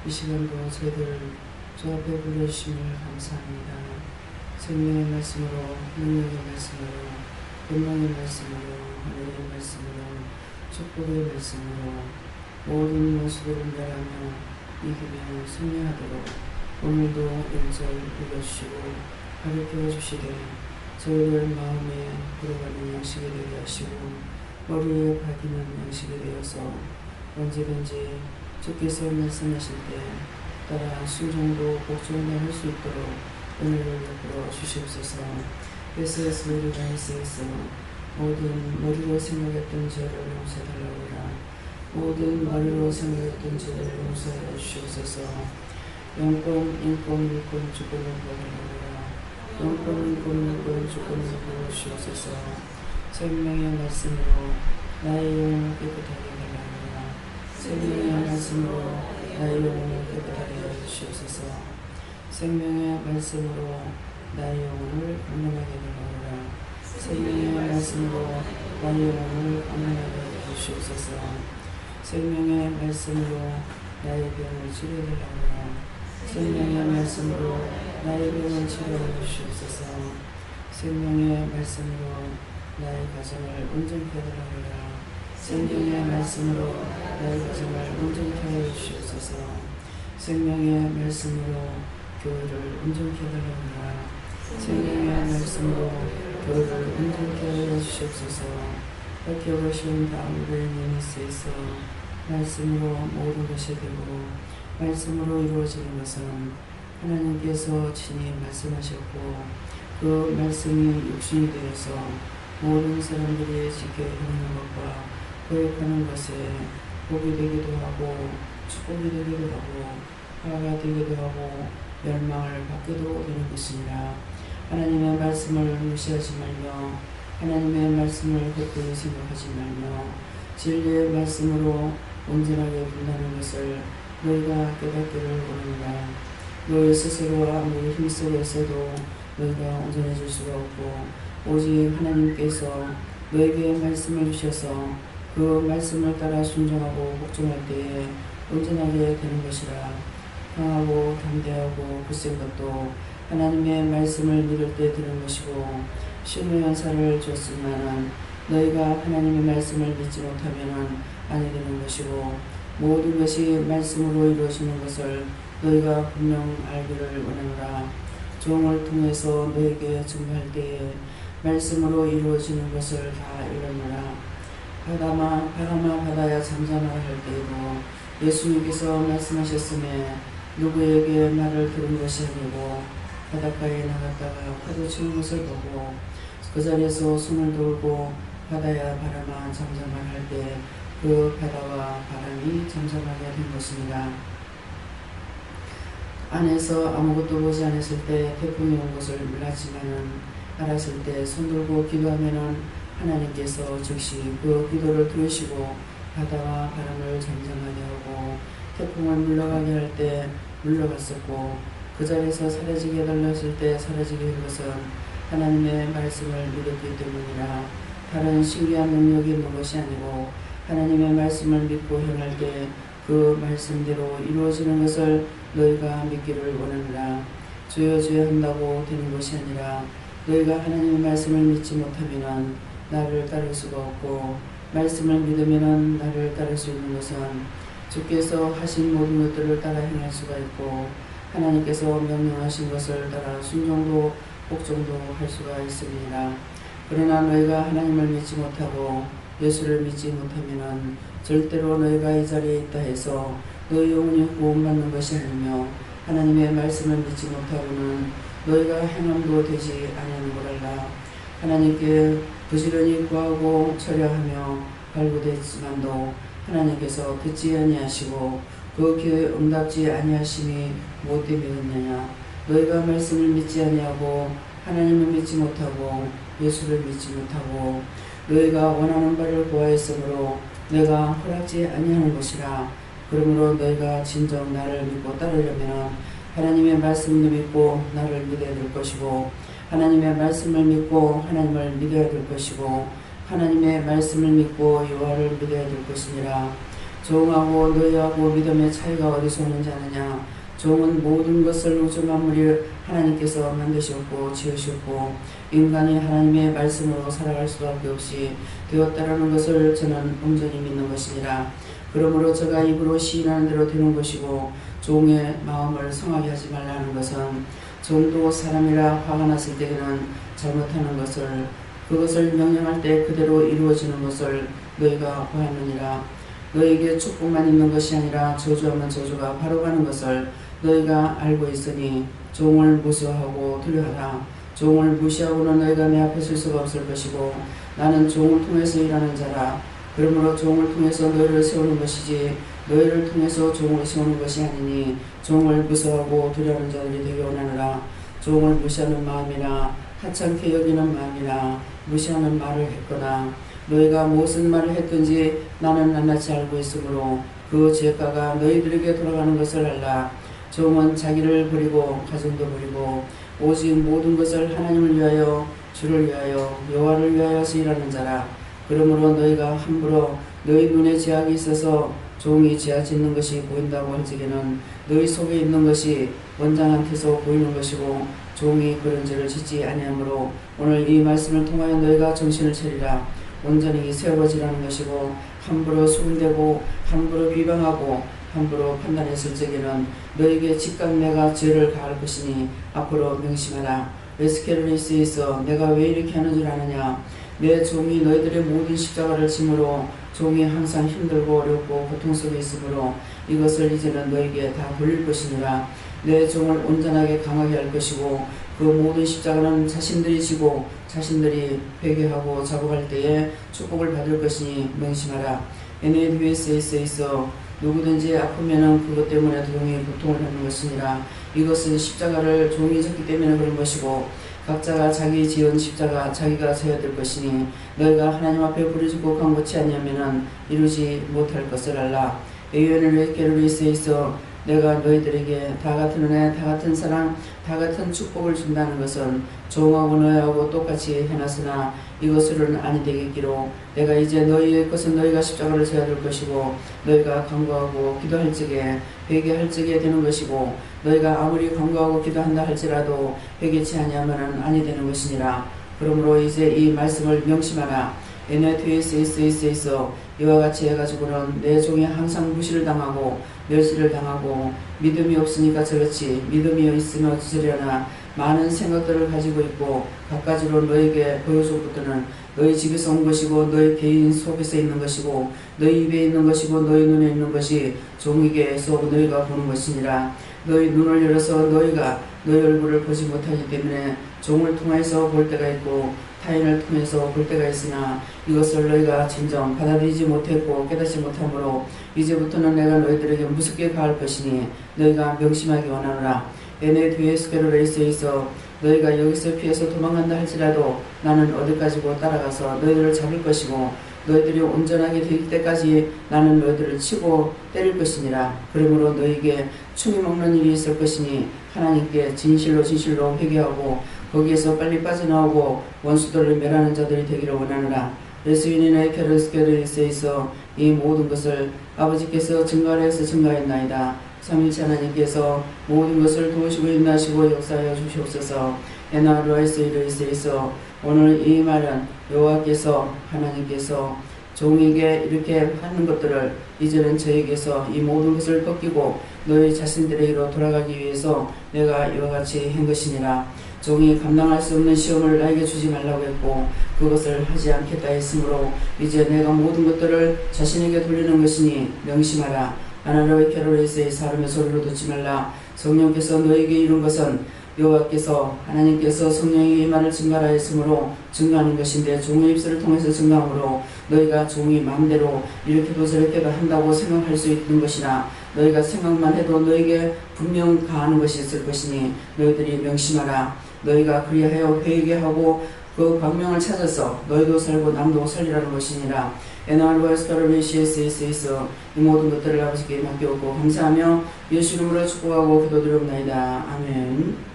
이 시간도 저희들 주 앞에 불러주심을 감사합니다. 생명의 말씀으로, 능력의 말씀으로, 건강의 말씀으로, 하늘의 말씀으로, 축복의 말씀으로 모든 모습을 분별하며 이기며 승리하도록 오늘도 일절 읽어주시고 가르쳐 주시되 저희들 마음에 들어가는 양식이 되게 하시고 머리에 박이는 양식이 되어서 언제든지 주께서 말씀하실 때 따라 순종도 복종도 할 수 있도록 은혜를 베풀어 주시옵소서. 그래서 우리가 일세에서 모든 머리로 생각했던 죄를 용서해달라고라. 모든 머리로 생각했던 죄를 용서해 주시옵소서. 영권, 인권, 일권, 주권을 보달라고라. 영권, 인권, 일권, 주권을 보주시옵소서. 생명의 말씀으로 나의 영혼을 깨끗하게 해달라고라. 생명의 말씀으로 나의 영혼을 깨끗하게 해주시옵소서. 생명의 말씀으로 나의 영혼을 건강하게 해달라고라. 생명의 말씀으로 나의 영혼을 건강하게 해주시옵소서. 생명의 말씀으로 나의 병을 치료해달라고라. 생명의 말씀으로 나의 병을 치료해 주시옵소서. 생명의 말씀으로 나의 가정을 온전케 해달라고라. 생명의 말씀으로 나의 가정을 온전케 해 주시옵소서. 생명의 말씀으로 교회를 온전케 해달라고라. 생명의 말씀으로 교회를 온전케 해 주시옵소서. 밝혀보신 다음의 니미스에서 말씀으로 모든 것이 되고 말씀으로 이루어지는 것은 하나님께서 친히 말씀하셨고 그 말씀이 육신이 되어서 모든 사람들이 지켜 행하는 것과 거역하는 것에 복이 되기도 하고 축복이 되기도 하고 화가 되기도 하고 멸망을 받기도 되는 것이니라. 하나님의 말씀을 무시하지 말며 하나님의 말씀을 헛되이 생각하지 말며 진리의 말씀으로 온전하게 분다는 것을 너희가 깨닫기를 원하노라. 너희 스스로 아무리 힘쓰고있어도 너희가 온전해질 수가 없고 오직 하나님께서 너에게 말씀을 주셔서 그 말씀을 따라 순종하고 복종할 때에 온전하게 되는 것이라. 강하고 담대하고 굳센 것도 하나님의 말씀을 믿을 때 되는 것이고 신의 연사를 줬으면 너희가 하나님의 말씀을 믿지 못하면 아니 되는 것이고 모든 것이 말씀으로 이루어지는 것을 너희가 분명 알기를 원하노라. 종을 통해서 너에게 증거할 때에 말씀으로 이루어지는 것을 다 이루노라. 바다마 바다야 잠잠하라 할 때에도 예수님께서 말씀하셨음에 누구에게 말을 들은 것이 아니고 바닷가에 나갔다가 파도 치는 것을 보고 그 자리에서 손을 들고 바다야 바람아 잠잠하라 할 때 그 바다와 바람이 잠잠하게 된 것입니다. 안에서 아무것도 보지 않았을 때 태풍이 온 것을 몰랐지만은 알았을 때 손들고 기도하면은 하나님께서 즉시 그 기도를 들으시고 바다와 바람을 잠잠하게 하고 태풍을 물러가게 할 때 물러갔었고 그 자리에서 사라지게 해달랐을 때 사라지게 한 것은 하나님의 말씀을 믿었기 때문이라. 다른 신기한 능력이 있는 것이 아니고 하나님의 말씀을 믿고 행할 때 그 말씀대로 이루어지는 것을 너희가 믿기를 원하노라. 주여 주여 한다고 되는 것이 아니라 너희가 하나님의 말씀을 믿지 못하면 나를 따를 수가 없고 말씀을 믿으면 나를 따를 수 있는 것은 주께서 하신 모든 것들을 따라 행할 수가 있고 하나님께서 명령하신 것을 따라 순종도 복종도 할 수가 있습니다. 그러나 너희가 하나님을 믿지 못하고 예수를 믿지 못하면 절대로 너희가 이 자리에 있다 해서 너희 영혼이 구원받는 것이 아니며 하나님의 말씀을 믿지 못하고는 너희가 행함도 되지 아니하는 거랄라. 하나님께 부지런히 구하고 철야하며 발부됐지만도 하나님께서 듣지 아니하시고 그 기회에 응답지 아니하심이 무엇 때문이었느냐. 너희가 말씀을 믿지 아니하고 하나님을 믿지 못하고 예수를 믿지 못하고 너희가 원하는 바를 구하였으므로 내가 허락지 아니하는 것이라. 그러므로 너희가 진정 나를 믿고 따르려면 하나님의 말씀을 믿고 나를 믿어야 될 것이고 하나님의 말씀을 믿고 하나님을 믿어야 될 것이고 하나님의 말씀을 믿고 여호와를 믿어야 될 것이니라. 종하고 너희하고 믿음의 차이가 어디서 오는지 아느냐. 종은 모든 것을 우주 만물이 하나님께서 만드셨고 지으셨고 인간이 하나님의 말씀으로 살아갈 수밖에 없이 되었다라는 것을 저는 온전히 믿는 것이니라. 그러므로 저가 입으로 시인하는 대로 되는 것이고 종의 마음을 성하게 하지 말라는 것은 종도 사람이라 화가 났을 때에는 잘못하는 것을 그것을 명령할 때 그대로 이루어지는 것을 너희가 보았느니라. 너희에게 축복만 있는 것이 아니라 저주하면 저주가 바로 가는 것을 너희가 알고 있으니 종을 무시하고 두려워하라. 종을 무시하고는 너희가 내 앞에 설 수가 없을 것이고 나는 종을 통해서 일하는 자라. 그러므로 종을 통해서 너희를 세우는 것이지 너희를 통해서 종을 세우는 것이 아니니 종을 무서워하고 두려워하는 자들이 되게 원하노라. 종을 무시하는 마음이나 하찮게 여기는 마음이나 무시하는 말을 했거나 너희가 무슨 말을 했든지 나는 낱낱이 알고 있으므로 그 죄가가 너희들에게 돌아가는 것을 알라. 종은 자기를 버리고 가정도 버리고 오직 모든 것을 하나님을 위하여 주를 위하여 여호와를 위하여서 일하는 자라. 그러므로 너희가 함부로 너희 눈에 죄악이 있어서 종이 죄악 짓는 것이 보인다고 할 적에는 너희 속에 있는 것이 원장한테서 보이는 것이고 종이 그런 죄를 짓지 아니하므로 오늘 이 말씀을 통하여 너희가 정신을 차리라. 온전히 세워지라는 것이고 함부로 수군대고 함부로 비방하고 함부로 판단했을 적에는 너에게 즉각 내가 죄를 가할 것이니 앞으로 명심하라. 에스케르리스에서 내가 왜 이렇게 하는 줄 아느냐. 내 종이 너희들의 모든 십자가를 짐으로 종이 항상 힘들고 어렵고 고통 속에 있으므로 이것을 이제는 너에게 다 돌릴 것이니라. 내 종을 온전하게 강하게 할 것이고 그 모든 십자가는 자신들이 지고 자신들이 회개하고 작업할 때에 축복을 받을 것이니 명심하라. NADS에서 누구든지 아프면은 그것 때문에 종이 고통을 받는 것이니라. 이것은 십자가를 종이 졌기 때문에 그런 것이고 각자가 자기 지은 십자가 자기가 져야 될 것이니 너희가 하나님 앞에 부르짖고 간구치 아니하면은 이루지 못할 것을 알라. 에이오네르케르리스에서 내가 너희들에게 다 같은 은혜, 다 같은 사랑, 다 같은 축복을 준다는 것은 종하고 너희하고 똑같이 해놨으나 이것으로는 아니 되겠기로 내가 이제 너희의 것은 너희가 십자가를 져야 될 것이고 너희가 간구하고 기도할 적에 회개할 적에 되는 것이고 너희가 아무리 간구하고 기도한다 할지라도 회개치 아니하면은 아니 되는 것이니라. 그러므로 이제 이 말씀을 명심하라. NATS에서 이와 같이 해가지고는 내 종이 항상 무시를 당하고 멸시를 당하고 믿음이 없으니까 저렇지 믿음이 있으면 어찌려나 많은 생각들을 가지고 있고 갖가지로 너에게 보여주고부터는 너희 집에서 온 것이고 너희 개인 속에서 있는 것이고 너희 입에 있는 것이고 너희 눈에 있는 것이 종에게서 너희가 보는 것이니라. 너희 눈을 열어서 너희가 너희 얼굴을 보지 못하기 때문에 종을 통해서 볼 때가 있고 타인을 통해서 볼 때가 있으나 이것을 너희가 진정 받아들이지 못했고 깨닫지 못하므로 이제부터는 내가 너희들에게 무섭게 가할 것이니 너희가 명심하기 원하노라. NADS에서 너희가 여기서 피해서 도망간다 할지라도 나는 어디까지고 따라가서 너희들을 잡을 것이고 너희들이 온전하게 될 때까지 나는 너희들을 치고 때릴 것이니라. 그러므로 너희에게 충이 먹는 일이 있을 것이니 하나님께 진실로 회개하고 거기에서 빨리 빠져나오고 원수들을 멸하는 자들이 되기를 원하노라. 예수인의 케르스케르에서 이 모든 것을 아버지께서 증거하여서 증거했나이다. 삼위일체 하나님께서 모든 것을 도우시고 인도하시고 역사하여 주시옵소서. NRS에서 오늘 이 말은 여호와께서 하나님께서 종에게 이렇게 하는 것들을 이제는 저에게서 이 모든 것을 벗기고 너희 자신들에게로 돌아가기 위해서 내가 이와 같이 한 것이니라. 종이 감당할 수 없는 시험을 나에게 주지 말라고 했고 그것을 하지 않겠다 했으므로 이제 내가 모든 것들을 자신에게 돌리는 것이니 명심하라. 아나로이 캐롤리스의 사람의 소리로 듣지 말라. 성령께서 너에게 이룬 것은 여호와께서 하나님께서 성령에게 이 말을 증가하였으므로 증가하는 것인데 종의 입술을 통해서 증가하므로 너희가 종이 마음대로 이렇게도 저렇게도 한다고 생각할 수 있는 것이나 너희가 생각만 해도 너에게 분명 가하는 것이 있을 것이니 너희들이 명심하라. 너희가 그리하여 회개하고 그 광명을 찾아서 너희도 살고 남도 살리라는 것이니라. NRS에서 이 모든 것들을 아버지께 맡겨오고 감사하며 예수 이름으로 축복하고 기도드리옵나이다. 아멘.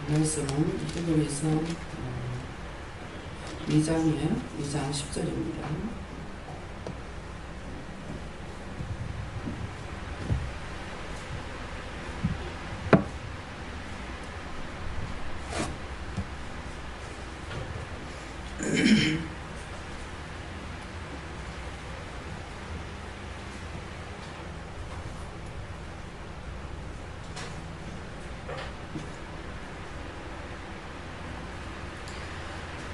말씀은 히브리서 2장이에요. 2장 10절입니다.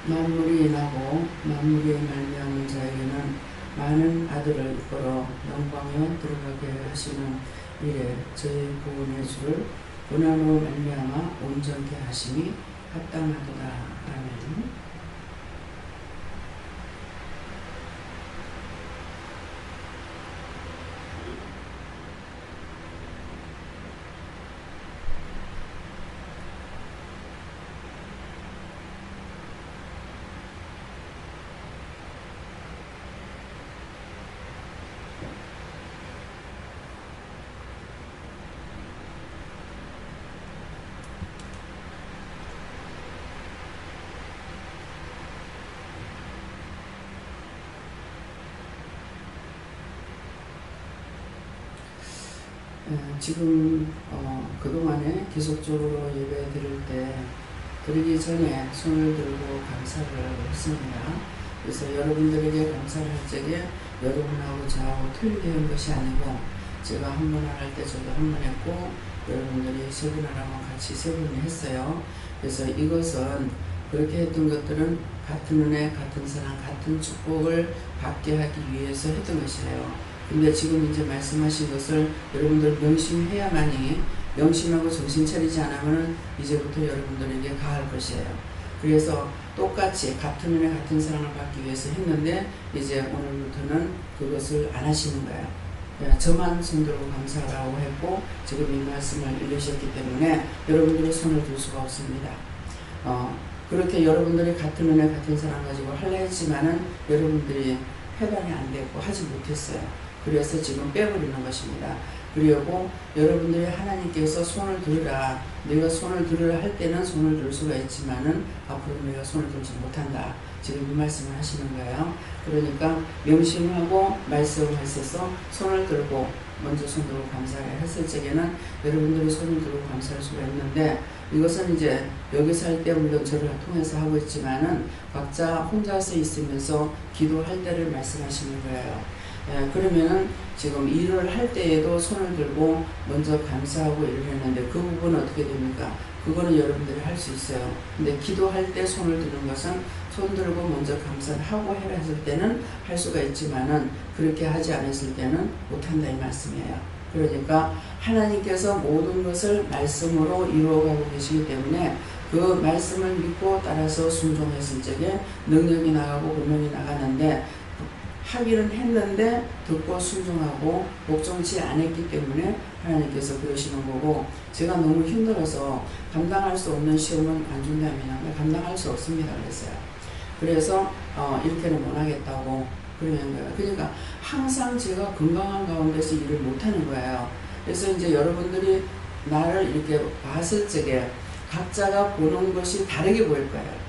만물이 나고 만물이 말미암은 자에게는 많은 아들을 이끌어 영광에 들어가게 하시는 이래 저희 구원의 주를 고난으로 말미암아 온전케 하심이 합당하도다. 아멘. 지금 그동안에 계속적으로 예배 드릴 때 드리기 전에 손을 들고 감사를 했습니다. 그래서 여러분들에게 감사를 할 적에 여러분하고 저하고 틀리게 한 것이 아니고 제가 한 번 할 때 저도 한 번 했고 여러분들이 세 분 하라면 같이 세 분이 했어요. 그래서 이것은 그렇게 했던 것들은 같은 은혜, 같은 사랑, 같은 축복을 받게 하기 위해서 했던 것이에요. 근데 지금 이제 말씀하신 것을 여러분들 명심해야만이, 명심하고 정신 차리지 않으면 이제부터 여러분들에게 가할 것이에요. 그래서 똑같이 같은 은혜 같은 사랑을 받기 위해서 했는데 이제 오늘부터는 그것을 안 하시는 거예요. 저만 손들고 감사하라고 했고 지금 이 말씀을 읽으셨기 때문에 여러분들이 손을 들 수가 없습니다. 그렇게 여러분들이 같은 은혜 같은 사랑 가지고 하려 했지만은 여러분들이 해방이 안 됐고 하지 못했어요. 그래서 지금 빼버리는 것입니다. 그리고 여러분들이 하나님께서 손을 들으라, 내가 손을 들으라 할 때는 손을 들 수가 있지만은 앞으로 내가 손을 들지 못한다. 지금 이 말씀을 하시는 거예요. 그러니까 명심하고 말씀하셔서 손을 들고 먼저 손 들고 감사를 했을 적에는 여러분들이 손을 들고 감사할 수가 있는데 이것은 이제 여기서 할 때 물론 저를 통해서 하고 있지만은 각자 혼자서 있으면서 기도할 때를 말씀하시는 거예요. 그러면은 지금 일을 할 때에도 손을 들고 먼저 감사하고 일을 했는데 그 부분은 어떻게 됩니까? 그거는 여러분들이 할 수 있어요. 근데 기도할 때 손을 드는 것은 손 들고 먼저 감사를 하고 해라 했을 때는 할 수가 있지만은 그렇게 하지 않았을 때는 못한다 이 말씀이에요. 그러니까 하나님께서 모든 것을 말씀으로 이루어가고 계시기 때문에 그 말씀을 믿고 따라서 순종했을 적에 능력이 나가고 권능이 나가는데 하기는 했는데 듣고 순종하고 복종치 않았기 때문에 하나님께서 그러시는 거고 제가 너무 힘들어서 감당할 수 없는 시험은 안 준다면 감당할 수 없습니다 그랬어요. 그래서 이렇게는 못 하겠다고 그러는 거예요. 그러니까 항상 제가 건강한 가운데서 일을 못 하는 거예요. 그래서 이제 여러분들이 나를 이렇게 봤을 적에 각자가 보는 것이 다르게 보일 거예요.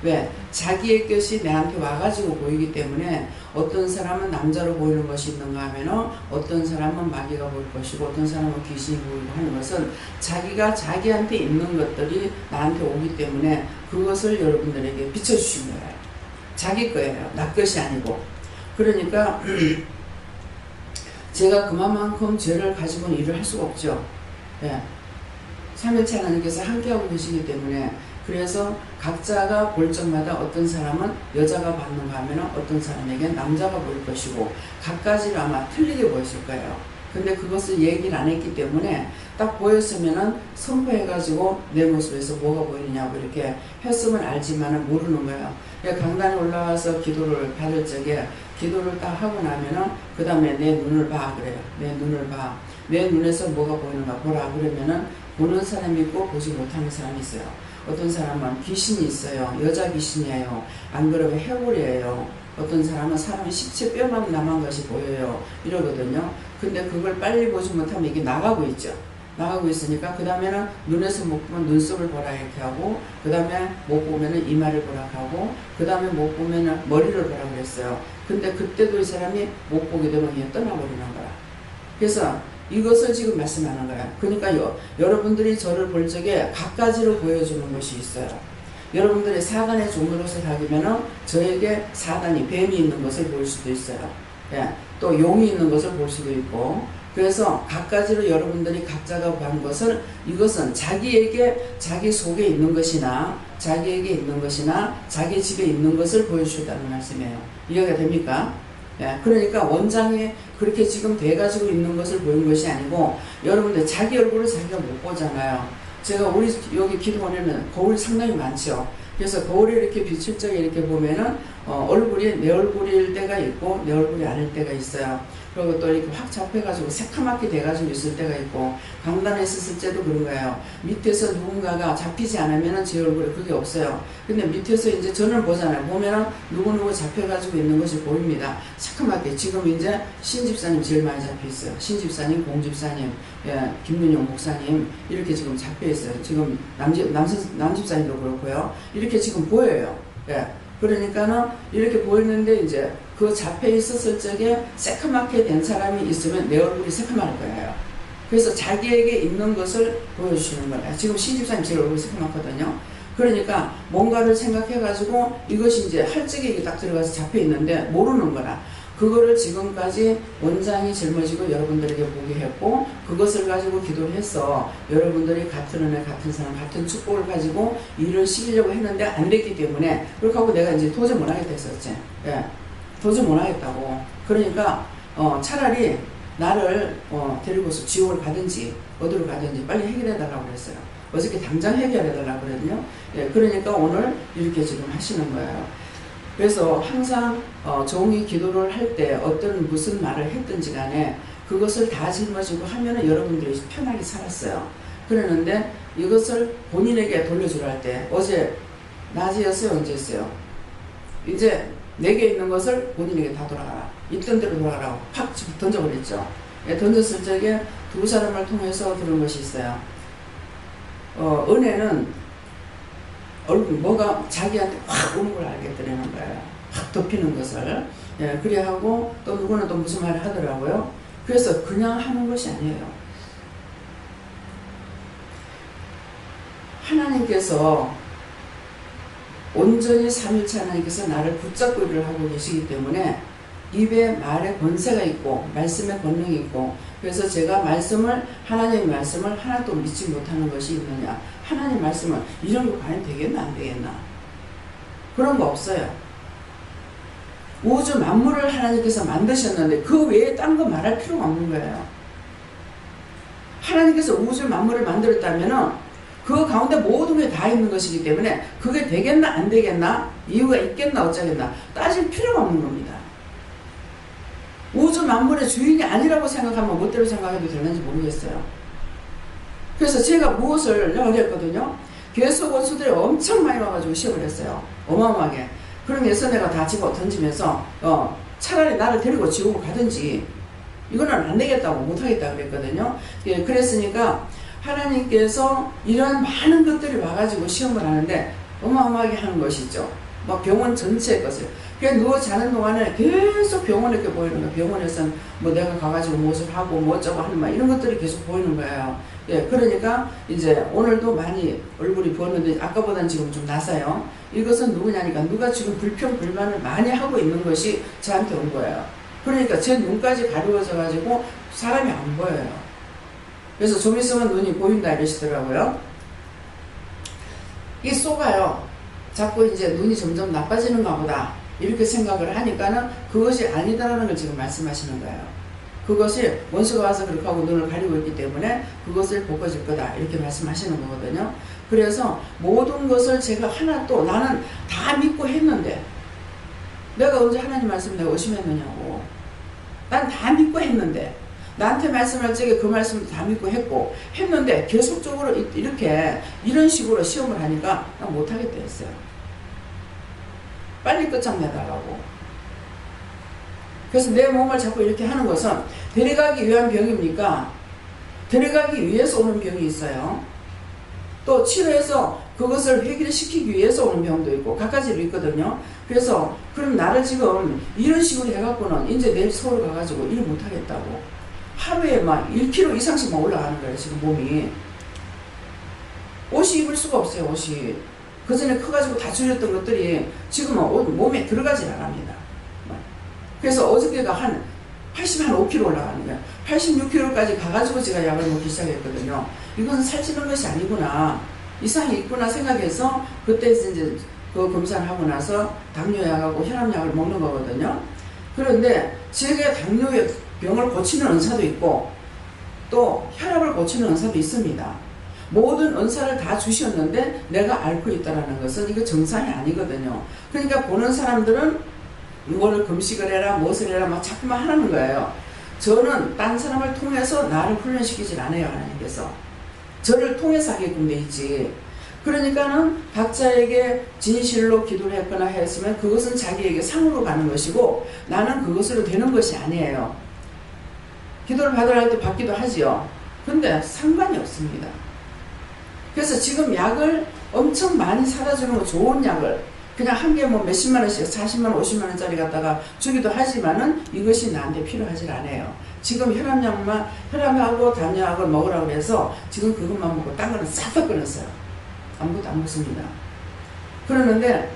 왜? 자기의 것이 내한테 와가지고 보이기 때문에 어떤 사람은 남자로 보이는 것이 있는가 하면 어떤 사람은 마귀가 보일 것이고 어떤 사람은 귀신이 보이고 하는 것은 자기가 자기한테 있는 것들이 나한테 오기 때문에 그것을 여러분들에게 비춰주신 거예요. 자기 거예요. 나 것이 아니고. 그러니까 제가 그만큼 죄를 가지고는 일을 할 수가 없죠. 예. 삼위일체 하나님께서 함께하고 계시기 때문에 그래서 각자가 볼 적마다 어떤 사람은 여자가 받는가 하면 어떤 사람에겐 남자가 보일 것이고 각가지로 아마 틀리게 보였을 거예요. 근데 그것을 얘기를 안 했기 때문에 딱 보였으면은 선포해가지고 내 모습에서 뭐가 보이느냐고 이렇게 했으면 알지만은 모르는 거예요. 강단에 올라와서 기도를 받을 적에 기도를 딱 하고 나면은 그 다음에 내 눈을 봐 그래요. 내 눈을 봐. 내 눈에서 뭐가 보이는가 보라 그러면은 보는 사람이 있고 보지 못하는 사람이 있어요. 어떤 사람은 귀신이 있어요. 여자 귀신이에요. 안 그러면 해골이에요. 어떤 사람은 사람의 시체 뼈만 남은 것이 보여요. 이러거든요. 근데 그걸 빨리 보지 못하면 이게 나가고 있죠. 나가고 있으니까 그 다음에는 눈에서 못 보면 눈썹을 보라 이렇게 하고 그 다음에 못 보면은 이마를 보라 하고 그 다음에 못 보면은 머리를 보라 그랬어요. 근데 그때도 이 사람이 못 보게 되면 그냥 떠나버리는 거야. 그래서 이것을 지금 말씀하는 거야. 그러니까 여러분들이 저를 볼 적에 갖가지로 보여주는 것이 있어요. 여러분들이 사단의 종으로서 다니면은 저에게 사단이 뱀이 있는 것을 볼 수도 있어요. 예, 또 용이 있는 것을 볼 수도 있고 그래서 갖가지로 여러분들이 각자가 본 것은 이것은 자기에게 자기 속에 있는 것이나 자기에게 있는 것이나 자기 집에 있는 것을 보여주셨다는 말씀이에요. 이해가 됩니까? 예, 그러니까 원장이 그렇게 지금 돼가지고 있는 것을 보는 것이 아니고 여러분들 자기 얼굴을 자기가 못 보잖아요. 제가 우리 여기 기도원에는 거울이 상당히 많죠. 그래서 거울에 이렇게 비칠 적에 이렇게 보면은 얼굴이 내 얼굴일 때가 있고 내 얼굴이 아닐 때가 있어요. 그리고 또 이렇게 확 잡혀가지고 새카맣게 돼가지고 있을 때가 있고 강단에 있었을 때도 그런 거예요. 밑에서 누군가가 잡히지 않으면은 제 얼굴에 그게 없어요. 근데 밑에서 이제 전을 보잖아요. 보면은 누구누구 잡혀가지고 있는 것이 보입니다. 새카맣게. 지금 이제 신집사님 제일 많이 잡혀 있어요. 신집사님, 공집사님, 예, 김문용 목사님 이렇게 지금 잡혀 있어요. 지금 남집사님도 그렇고요. 이렇게 지금 보여요. 예. 그러니까는 이렇게 보이는데 이제 그 잡혀 있었을 적에 새카맣게 된 사람이 있으면 내 얼굴이 새카말 거예요. 그래서 자기에게 있는 것을 보여주시는 거예요. 지금 신집사님 제 얼굴이 새카맣거든요. 그러니까 뭔가를 생각해가지고 이것이 이제 할 적에 이게 딱 들어가서 잡혀 있는데 모르는 거라. 그거를 지금까지 원장이 젊어지고 여러분들에게 보게 했고 그것을 가지고 기도를 해서 여러분들이 같은 은혜 같은 사랑 같은 축복을 가지고 일을 시키려고 했는데 안 됐기 때문에 그렇게 하고 내가 이제 도저히 못하겠다 했었지. 예, 도저히 못하겠다고. 그러니까 차라리 나를 데리고서 지옥을 가든지 어디로 가든지 빨리 해결해달라고 그랬어요. 어저께 당장 해결해달라고 그랬거든요. 예, 그러니까 오늘 이렇게 지금 하시는 거예요. 그래서 항상 종이 기도를 할 때 어떤 무슨 말을 했든지 간에 그것을 다 짊어지고 하면은 여러분들이 편하게 살았어요. 그러는데 이것을 본인에게 돌려주라 할 때 어제 낮이었어요? 언제였어요? 이제 내게 있는 것을 본인에게 다 돌아가라. 있던 대로 돌아가라고 팍 던져버렸죠. 예, 던졌을 적에 두 사람을 통해서 들은 것이 있어요. 은혜는 얼굴 뭐가 자기한테 확 오는 걸 알겠더라는 거예요. 확 덮이는 것을. 예, 그래 하고 또 누구는 또 무슨 말을 하더라고요. 그래서 그냥 하는 것이 아니에요. 하나님께서 온전히 삼위일체 하나님께서 나를 붙잡고 일을 하고 계시기 때문에 입에 말에 권세가 있고 말씀에 권능이 있고 그래서 제가 하나님의 말씀을 하나도 믿지 못하는 것이 있느냐. 하나님 말씀은 이런 거 과연 되겠나 안 되겠나. 그런 거 없어요. 우주 만물을 하나님께서 만드셨는데 그 외에 딴 거 말할 필요가 없는 거예요. 하나님께서 우주 만물을 만들었다면은 그 가운데 모든 게 다 있는 것이기 때문에 그게 되겠나 안 되겠나 이유가 있겠나 어쩌겠나 따질 필요가 없는 겁니다. 우주 만물의 주인이 아니라고 생각하면 멋대로 생각해도 되는지 모르겠어요. 그래서 제가 무엇을 하겠거든요. 계속 원수들이 엄청 많이 와가지고 시험을 했어요. 어마어마하게. 그러면서 내가 다 집어 던지면서 차라리 나를 데리고 지옥을 가든지 이거는 안 되겠다고 못하겠다 그랬거든요. 예, 그랬으니까 하나님께서 이런 많은 것들이 와가지고 시험을 하는데 어마어마하게 하는 것이죠. 막 병원 전체의 것을. 그냥 누워 자는 동안에 계속 병원에 이렇게 보이는 거예요. 병원에서는 뭐 내가 가가지고 무엇을 하고 뭐 어쩌고 하는 막 이런 것들이 계속 보이는 거예요. 예, 그러니까 이제 오늘도 많이 얼굴이 부었는데 아까보다는 지금 좀 나사요. 이것은 누구냐니까 누가 지금 불평불만을 많이 하고 있는 것이 저한테 온 거예요. 그러니까 제 눈까지 가려워져 가지고 사람이 안 보여요. 그래서 좀 있으면 눈이 보인다 이러시더라고요. 이 쏘가요. 자꾸 이제 눈이 점점 나빠지는가 보다 이렇게 생각을 하니까는 그것이 아니다라는 걸 지금 말씀하시는 거예요. 그것이 원수가 와서 그렇게 하고 눈을 가리고 있기 때문에 그것을 벗겨질 거다 이렇게 말씀하시는 거거든요. 그래서 모든 것을 제가 하나 또 나는 다 믿고 했는데 내가 언제 하나님 말씀 내가 의심했느냐고. 난 다 믿고 했는데 나한테 말씀할 적에 그 말씀을 다 믿고 했는데 계속적으로 이렇게 이런 식으로 시험을 하니까 난 못하겠다 했어요. 빨리 끝장내달라고. 그래서 내 몸을 자꾸 이렇게 하는 것은 데려가기 위한 병입니까? 들어가기 위해서 오는 병이 있어요. 또 치료해서 그것을 해결시키기 위해서 오는 병도 있고 각가지로 있거든요. 그래서 그럼 나를 지금 이런 식으로 해갖고는 이제 내일 서울 가가지고 일 못하겠다고 하루에 막 1kg 이상씩만 올라가는 거예요. 지금 몸이. 옷이 입을 수가 없어요. 옷이. 그 전에 커가지고 다 줄였던 것들이 지금은 몸에 들어가질 않습니다. 그래서 어저께가 한 85kg 올라가는 거야. 86kg까지 가가지고 제가 약을 먹기 시작했거든요. 이건 살찌는 것이 아니구나. 이상이 있구나 생각해서 그때 이제 그 검사를 하고 나서 당뇨약하고 혈압약을 먹는 거거든요. 그런데 제가 당뇨의 병을 고치는 은사도 있고 또 혈압을 고치는 은사도 있습니다. 모든 은사를 다 주셨는데 내가 앓고 있다는 것은 이거 정상이 아니거든요. 그러니까 보는 사람들은 이거를 금식을 해라 무엇을 해라 막 자꾸만 하는 거예요. 저는 딴 사람을 통해서 나를 훈련시키질 않아요. 하나님께서 저를 통해서 하게끔 돼 있지. 그러니까는 각자에게 진실로 기도를 했거나 했으면 그것은 자기에게 상으로 가는 것이고 나는 그것으로 되는 것이 아니에요. 기도를 받으라 할 때 받기도 하지요. 근데 상관이 없습니다. 그래서 지금 약을 엄청 많이 사다 주는 거 좋은 약을 그냥 한 개 뭐 몇십만 원씩 40만 원 50만 원짜리 갖다가 주기도 하지만은 이것이 나한테 필요하지 않아요. 지금 혈압하고 당뇨약을 먹으라고 해서 지금 그것만 먹고 딴 거는 싹 다 끊었어요. 아무것도 안 먹습니다. 그러는데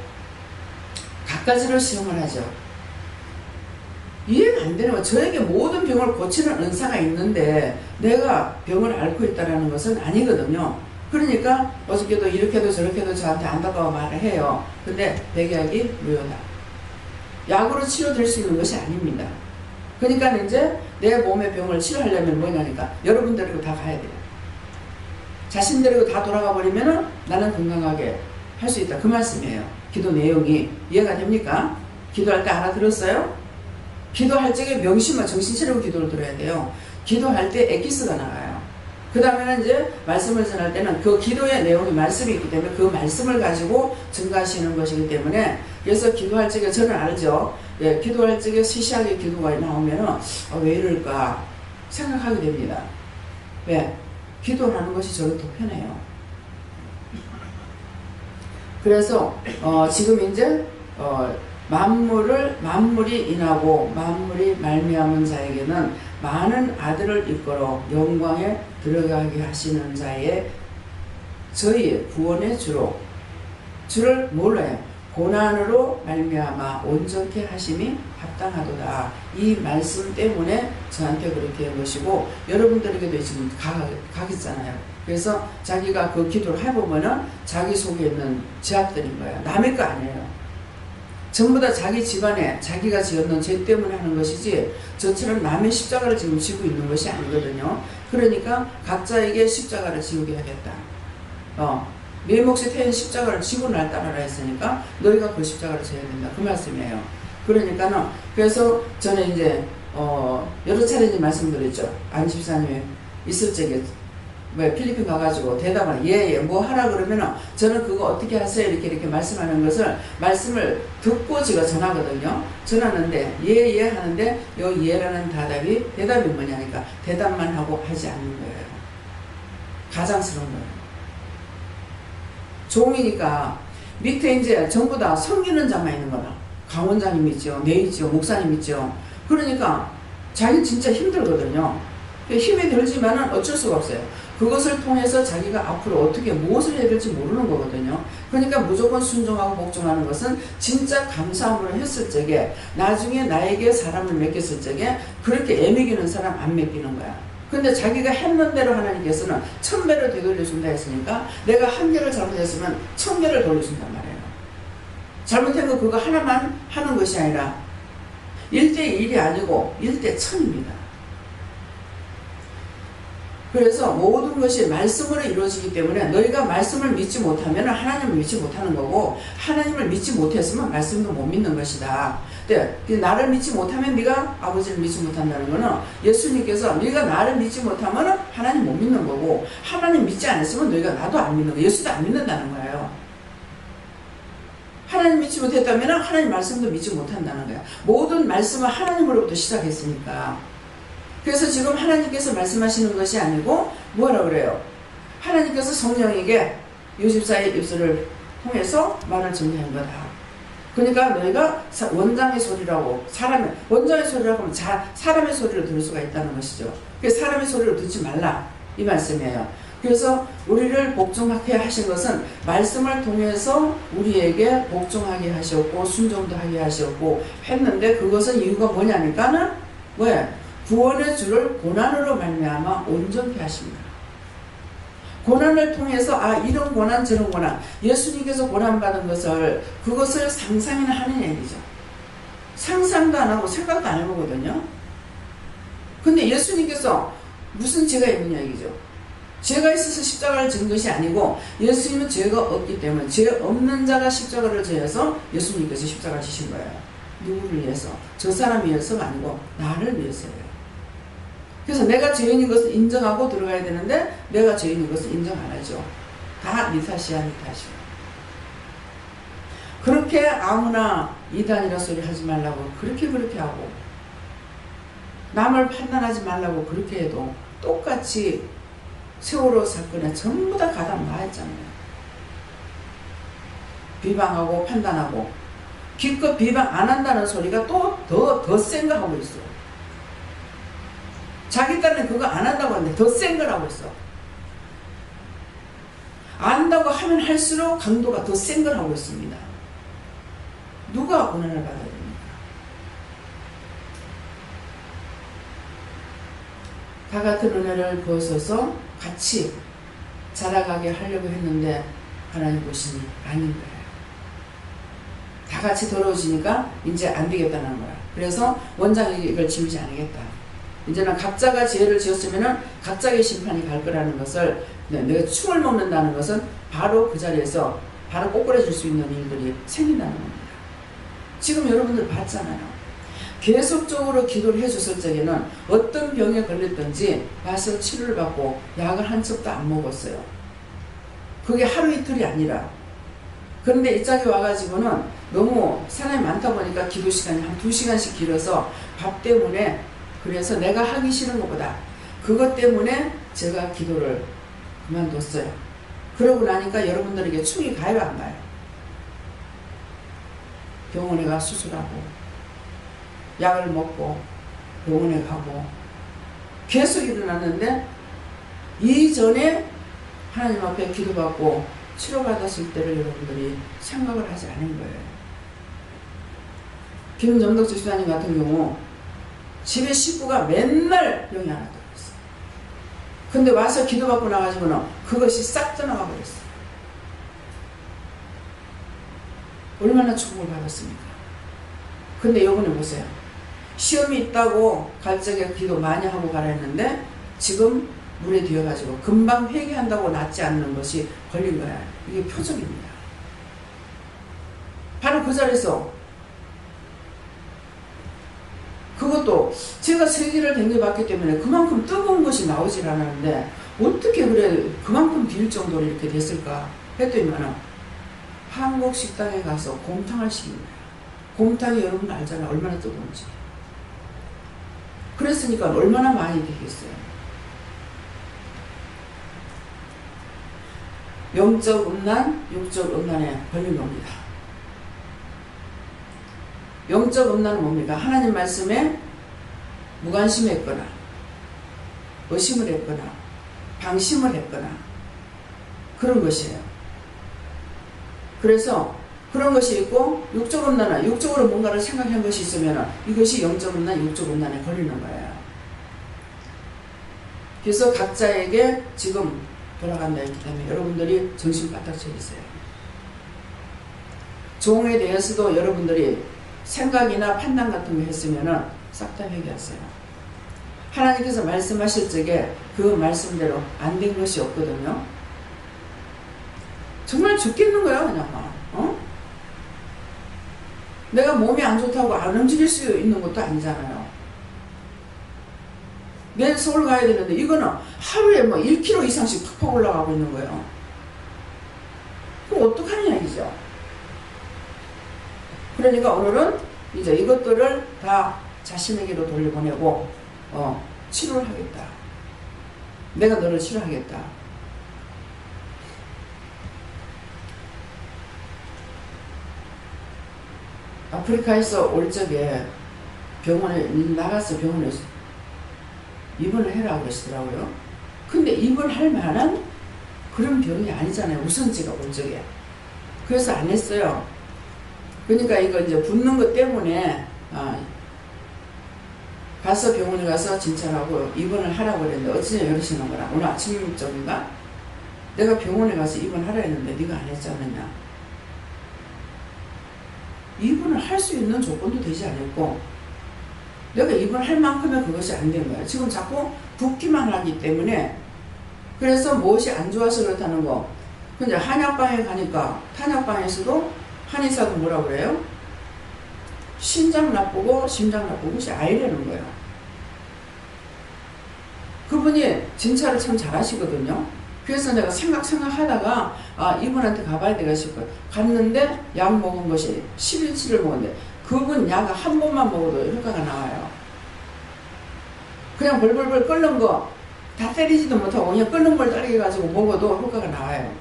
갖가지로 시험을 하죠. 이해가 안 되는 거예요. 저에게 모든 병을 고치는 은사가 있는데 내가 병을 앓고 있다는 것은 아니거든요. 그러니까 어저께도 이렇게도 저렇게도 저한테 안타까워 말을 해요. 근데 백약이 무효다. 약으로 치료될 수 있는 것이 아닙니다. 그러니까 이제 내 몸의 병을 치료하려면 뭐냐니까 여러분 데리고 다 가야 돼요. 자신 데리고 다 돌아가 버리면은 나는 건강하게 할 수 있다. 그 말씀이에요. 기도 내용이 이해가 됩니까? 기도할 때 알아들었어요? 기도할 적에 명심만 정신 차리고 기도를 들어야 돼요. 기도할 때 엑기스가 나와요. 그 다음에는 이제 말씀을 전할 때는 그 기도의 내용이 말씀이 있기 때문에 그 말씀을 가지고 증가하시는 것이기 때문에 그래서 기도할 적에 저는 알죠. 예, 기도할 적에 시시하게 기도가 나오면은 왜 이럴까 생각하게 됩니다. 왜? 기도하는 것이 저는 더 편해요. 그래서 지금 이제 만물이 인하고 만물이 말미암은 자에게는 많은 아들을 이끌어 영광에 들어가게 하시는 자의 저희의 구원의 주를 몰라요. 고난으로 말미암아 온전케 하심이 합당하도다. 이 말씀 때문에 저한테 그렇게 한 것이고 여러분들에게도 지금 가겠잖아요. 그래서 자기가 그 기도를 해보면은 자기 속에 있는 죄악들인 거예요. 남의 거 아니에요. 전부 다 자기 집안에 자기가 지었는 죄 때문에 하는 것이지 저처럼 남의 십자가를 지금 지고 있는 것이 아니거든요. 그러니까 각자에게 십자가를 지우게 하겠다. 내 몫이 태인 십자가를 지고 날 따르라 했으니까 너희가 그 십자가를 져야 된다. 그 말씀이에요. 그러니까는 그래서 저는 이제 여러 차례 이제 말씀드렸죠. 안 집사님이 있을 적에 왜 필리핀 가가지고 대답을 예예 뭐 하라 그러면은 저는 그거 어떻게 하세요 이렇게 말씀하는 것을 말씀을 듣고 제가 전하거든요. 전하는데 예예 하는데 요 예라는 대답이 뭐냐니까 대답만 하고 하지 않는 거예요. 가장스러운 거예요. 종이니까 밑에 이제 전부 다 섬기는 자만 있는 거다. 강원장님 있죠, 내 있죠, 목사님 있죠. 그러니까 자기는 진짜 힘들거든요. 힘이 들지만은 어쩔 수가 없어요. 그것을 통해서 자기가 앞으로 어떻게 무엇을 해야 될지 모르는 거거든요. 그러니까 무조건 순종하고 복종하는 것은 진짜 감사함으로 했을 적에 나중에 나에게 사람을 맡겼을 적에 그렇게 애매기는 사람 안 맡기는 거야. 근데 자기가 했는 대로 하나님께서는 1000배를 되돌려준다 했으니까 내가 한 개를 잘못했으면 1000개를 돌려준단 말이에요. 잘못한 거 그거 하나만 하는 것이 아니라 1대1이 아니고 1대1000입니다. 그래서 모든 것이 말씀으로 이루어지기 때문에 너희가 말씀을 믿지 못하면 하나님을 믿지 못하는 거고 하나님을 믿지 못했으면 말씀도 못 믿는 것이다. 근데 나를 믿지 못하면 네가 아버지를 믿지 못한다는 거는 예수님께서 네가 나를 믿지 못하면 하나님 못 믿는 거고 하나님 믿지 않았으면 너희가 나도 안 믿는 거예요. 예수도 안 믿는다는 거예요. 하나님 믿지 못했다면 하나님 말씀도 믿지 못한다는 거야. 모든 말씀은 하나님으로부터 시작했으니까 그래서 지금 하나님께서 말씀하시는 것이 아니고 뭐라 그래요? 하나님께서 성령에게 요셉사의 입술을 통해서 말을 전개한 거다. 그러니까 너희가 원장의 소리라고, 원장의 소리라고 하면 사람의 소리를 들을 수가 있다는 것이죠. 그래서 사람의 소리를 듣지 말라 이 말씀이에요. 그래서 우리를 복종하게 하신 것은 말씀을 통해서 우리에게 복종하게 하셨고 순종도 하게 하셨고 했는데, 그것은 이유가 뭐냐니까는 왜? 구원의 주를 고난으로 말미암아 온전케 하십니다. 고난을 통해서 이런 고난 저런 고난, 예수님께서 고난받은 것을 그것을 상상이나 하는 얘기죠. 상상도 안 하고 생각도 안 해보거든요. 근데 예수님께서 무슨 죄가 있느냐 얘기죠. 죄가 있어서 십자가를 진 것이 아니고 예수님은 죄가 없기 때문에 죄 없는 자가 십자가를 져서 예수님께서 십자가를 지신 거예요. 누구를 위해서? 저 사람 위해서가 아니고 나를 위해서예요. 그래서 내가 죄인인 것을 인정하고 들어가야 되는데 내가 죄인인 것을 인정 안 하죠. 다 네 탓이야, 네 탓이야. 그렇게 아무나 이단이라 소리 하지 말라고 그렇게 하고, 남을 판단하지 말라고 그렇게 해도 똑같이 세월호 사건에 전부 다 가담 나했잖아요. 비방하고 판단하고, 기껏 비방 안 한다는 소리가 또 더 센 거 하고 있어. 자기 딴에 그거 안 한다고 하는데 더 센 걸 하고 있어. 안다고 하면 할수록 강도가 더 센 걸 하고 있습니다. 누가 고난을 받아야 됩니까? 다 같은 은혜를 부어서서 같이 자라가게 하려고 했는데 하나님 보시니 아닌 거예요. 다 같이 더러워지니까 이제 안 되겠다는 거야. 그래서 원장이 이걸 지우지 않겠다. 이제는 각자가 죄를 지었으면 각자의 심판이 갈 거라는 것을, 내가 충을 먹는다는 것은 바로 그 자리에서 바로 꼬꾸라질 수 있는 일들이 생긴다는 겁니다. 지금 여러분들 봤잖아요. 계속적으로 기도를 해줬을 적에는 어떤 병에 걸렸든지 와서 치료를 받고 약을 한 첩도 안 먹었어요. 그게 하루 이틀이 아니라. 그런데 이 짝에 와가지고는 너무 사람이 많다 보니까 기도 시간이 한 2시간씩 길어서 밥 때문에, 그래서 내가 하기 싫은 것보다 그것 때문에 제가 기도를 그만뒀어요. 그러고 나니까 여러분들에게 충이 가요, 안 가요? 병원에 가 수술하고 약을 먹고 병원에 가고 계속 일어났는데, 이전에 하나님 앞에 기도받고 치료받았을 때를 여러분들이 생각을 하지 않은 거예요. 김정덕 집사님 같은 경우 집에 식구가 맨날 병이 하나 들어있어요. 근데 와서 기도받고 나가지고는 그것이 싹 떠나가 버렸어요. 얼마나 축복을 받았습니까? 근데 요번에 보세요. 시험이 있다고 갈 적에 기도 많이 하고 가라 했는데 지금 물에 뒤어가지고 금방 회개한다고 낫지 않는 것이 걸린 거야. 이게 표적입니다. 바로 그 자리에서 그것도 제가 세기를 댕겨봤기 때문에 그만큼 뜨거운 것이 나오질 않았는데 어떻게 그래 그만큼 비울 정도로 이렇게 됐을까 했더니만은 한국 식당에 가서 곰탕을 시킨 거야. 곰탕이 여러분 알잖아. 얼마나 뜨거운지. 그랬으니까 얼마나 많이 되겠어요. 영적 음란, 육적 음란에 걸린 겁니다. 영적 음란은 뭡니까? 하나님 말씀에 무관심했거나 의심을 했거나 방심을 했거나 그런 것이에요. 그래서 그런 것이 있고, 육적 음란은 육적으로 뭔가를 생각한 것이 있으면 이것이 영적 음란, 육적 음란에 걸리는 거예요. 그래서 각자에게 지금 돌아간다 했기 때문에 여러분들이 정신 바짝 차리세요. 종에 대해서도 여러분들이 생각이나 판단 같은 거 했으면은 싹 다 회개하세요. 하나님께서 말씀하실 적에 그 말씀대로 안 된 것이 없거든요. 정말 죽겠는 거야, 그냥 막. 내가 몸이 안 좋다고 안 움직일 수 있는 것도 아니잖아요. 내일 서울 가야 되는데 이거는 하루에 뭐 1kg 이상씩 팍팍 올라가고 있는 거예요. 그럼 어떡하냐 이죠. 그러니까 오늘은 이제 이것들을 다 자신에게로 돌려보내고 치료를 하겠다. 내가 너를 치료하겠다. 아프리카에서 올 적에 병원에 나가서 병원에 입원을 해라 그러시더라고요. 근데 입원할 만한 그런 병이 아니잖아요. 우선지가 올 적에. 그래서 안 했어요. 그러니까 이거 이제 붓는 것 때문에 가서 병원에 가서 진찰하고 입원을 하라고 그랬는데 어찌냐 이러시는 거라. 오늘 아침적인가? 내가 병원에 가서 입원하라 했는데 네가 안 했지 않느냐. 입원을 할 수 있는 조건도 되지 않았고 내가 입원할 만큼의 그것이 안 된 거야. 지금 자꾸 붓기만 하기 때문에. 그래서 무엇이 안 좋아서 그렇다는 거. 근데 한약방에 가니까 한약방에서도 한의사도 뭐라 그래요? 신장 나쁘고 심장 나쁘고 그것이 아니라는 거예요. 그분이 진찰을 참 잘하시거든요. 그래서 내가 생각하다가 이분한테 가봐야 되겠 싶어요. 갔는데 약 먹은 것이 10일치를 먹었는데 그분 약 한 번만 먹어도 효과가 나와요. 그냥 벌벌벌 끓는 거 다 때리지도 못하고 그냥 끓는 걸 따르게 먹어도 효과가 나와요.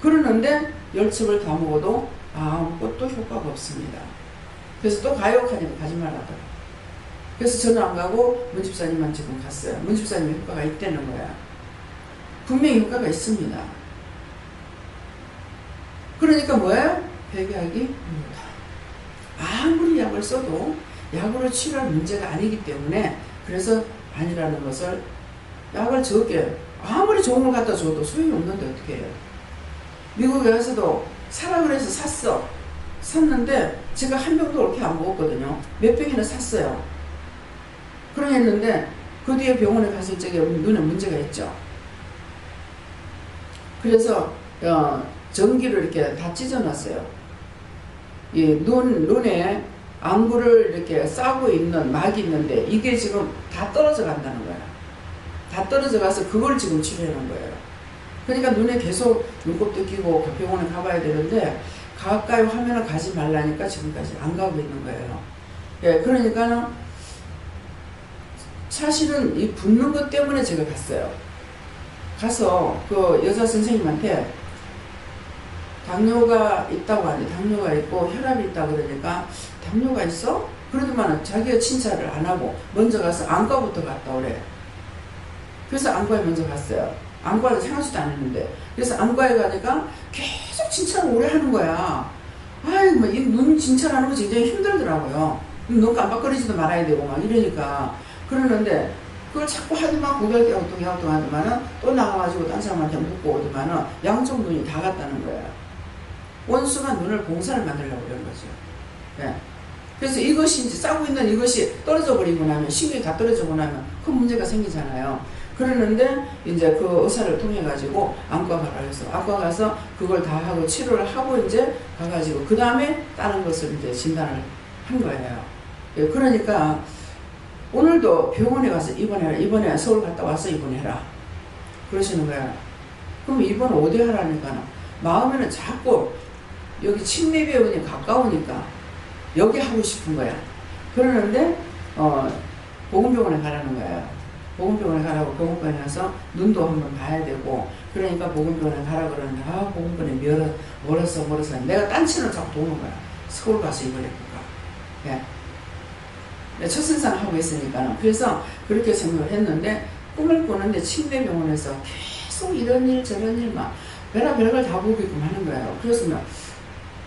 그러는데 10첩을 다 먹어도 아무것도 효과가 없습니다. 그래서 또 가요하니까 가지 말라더라고요. 그래서 저는 안 가고 문집사님만 지금 갔어요. 문집사님이 효과가 있다는 거야. 분명히 효과가 있습니다. 그러니까 뭐예요? 백약이 아무리 약을 써도 약으로 치료할 문제가 아니기 때문에 그래서 아니라는 것을 약을 적게 아무리 좋은 걸 갖다 줘도 소용이 없는데 어떻게 해요? 미국에 와서도 사라 그래서 샀는데 제가 한 병도 그렇게 안 먹었거든요. 몇 병이나 샀어요. 그러했는데 그 뒤에 병원에 갔을 적에 눈에 문제가 있죠. 그래서 전기를 이렇게 다 찢어놨어요. 이 눈에 안구를 이렇게 싸고 있는 막이 있는데 이게 지금 다 떨어져 간다는 거야. 다 떨어져 가서 그걸 지금 치료하는 거예요. 그러니까 눈에 계속 눈곱도 끼고 병원에 가봐야 되는데 가까이 화면을 가지 말라니까 지금까지 안 가고 있는 거예요. 예, 그러니까는 사실은 이 붓는 것 때문에 제가 갔어요. 가서 그 여자 선생님한테 당뇨가 있다고 하니 당뇨가 있고 혈압이 있다고 그러니까 당뇨가 있어? 그러더만 자기가 진찰을 안 하고 먼저 가서 안과부터 갔다 오래. 그래서 안과에 먼저 갔어요. 안과를 생각지도 안 했는데. 그래서 안과에 가니까 계속 진찰을 오래 하는 거야. 아이고, 뭐, 이 눈 진찰하는 거 굉장히 힘들더라고요. 눈 깜빡거리지도 말아야 되고 막 이러니까. 그러는데 그걸 자꾸 하더만 고개를 갸우뚱하더만은 또 나가가지고 딴 사람한테 묻고 오더만은 양쪽 눈이 다 갔다는 거야. 원수가 눈을 봉사를 만들려고 그런 거죠. 예. 그래서 이것이 이제 싸고 있는 이것이 떨어져 버리고 나면 신경이 다 떨어지고 나면 큰 문제가 생기잖아요. 그러는데 이제 그 의사를 통해 가지고 안과 가라 해서 안과 가서 그걸 다 하고 치료를 하고 이제 가가지고 그 다음에 다른 것을 이제 진단을 한 거예요. 예. 그러니까 오늘도 병원에 가서 입원해라. 이번에 서울 갔다 와서 입원해라. 그러시는 거야. 그럼 입원 어디 하라니까 마음에는 자꾸 여기 침례병원이 가까우니까 여기 하고 싶은 거야. 그러는데 보건병원에 가라는 거야. 보건병원에 가라고 보건병원에 가서 눈도 한번 봐야 되고 그러니까 보건병원에 가라 그러는데 보건병원에 멀어서 내가 딴치는 자꾸 도는 거야. 서울 가서 입원해볼까. 예. 첫선상 하고 있으니까. 그래서 그렇게 생각을 했는데 꿈을 꾸는데 침례병원에서 계속 이런 일 저런 일 막 별걸 다 보게끔 하는 거예요. 그래서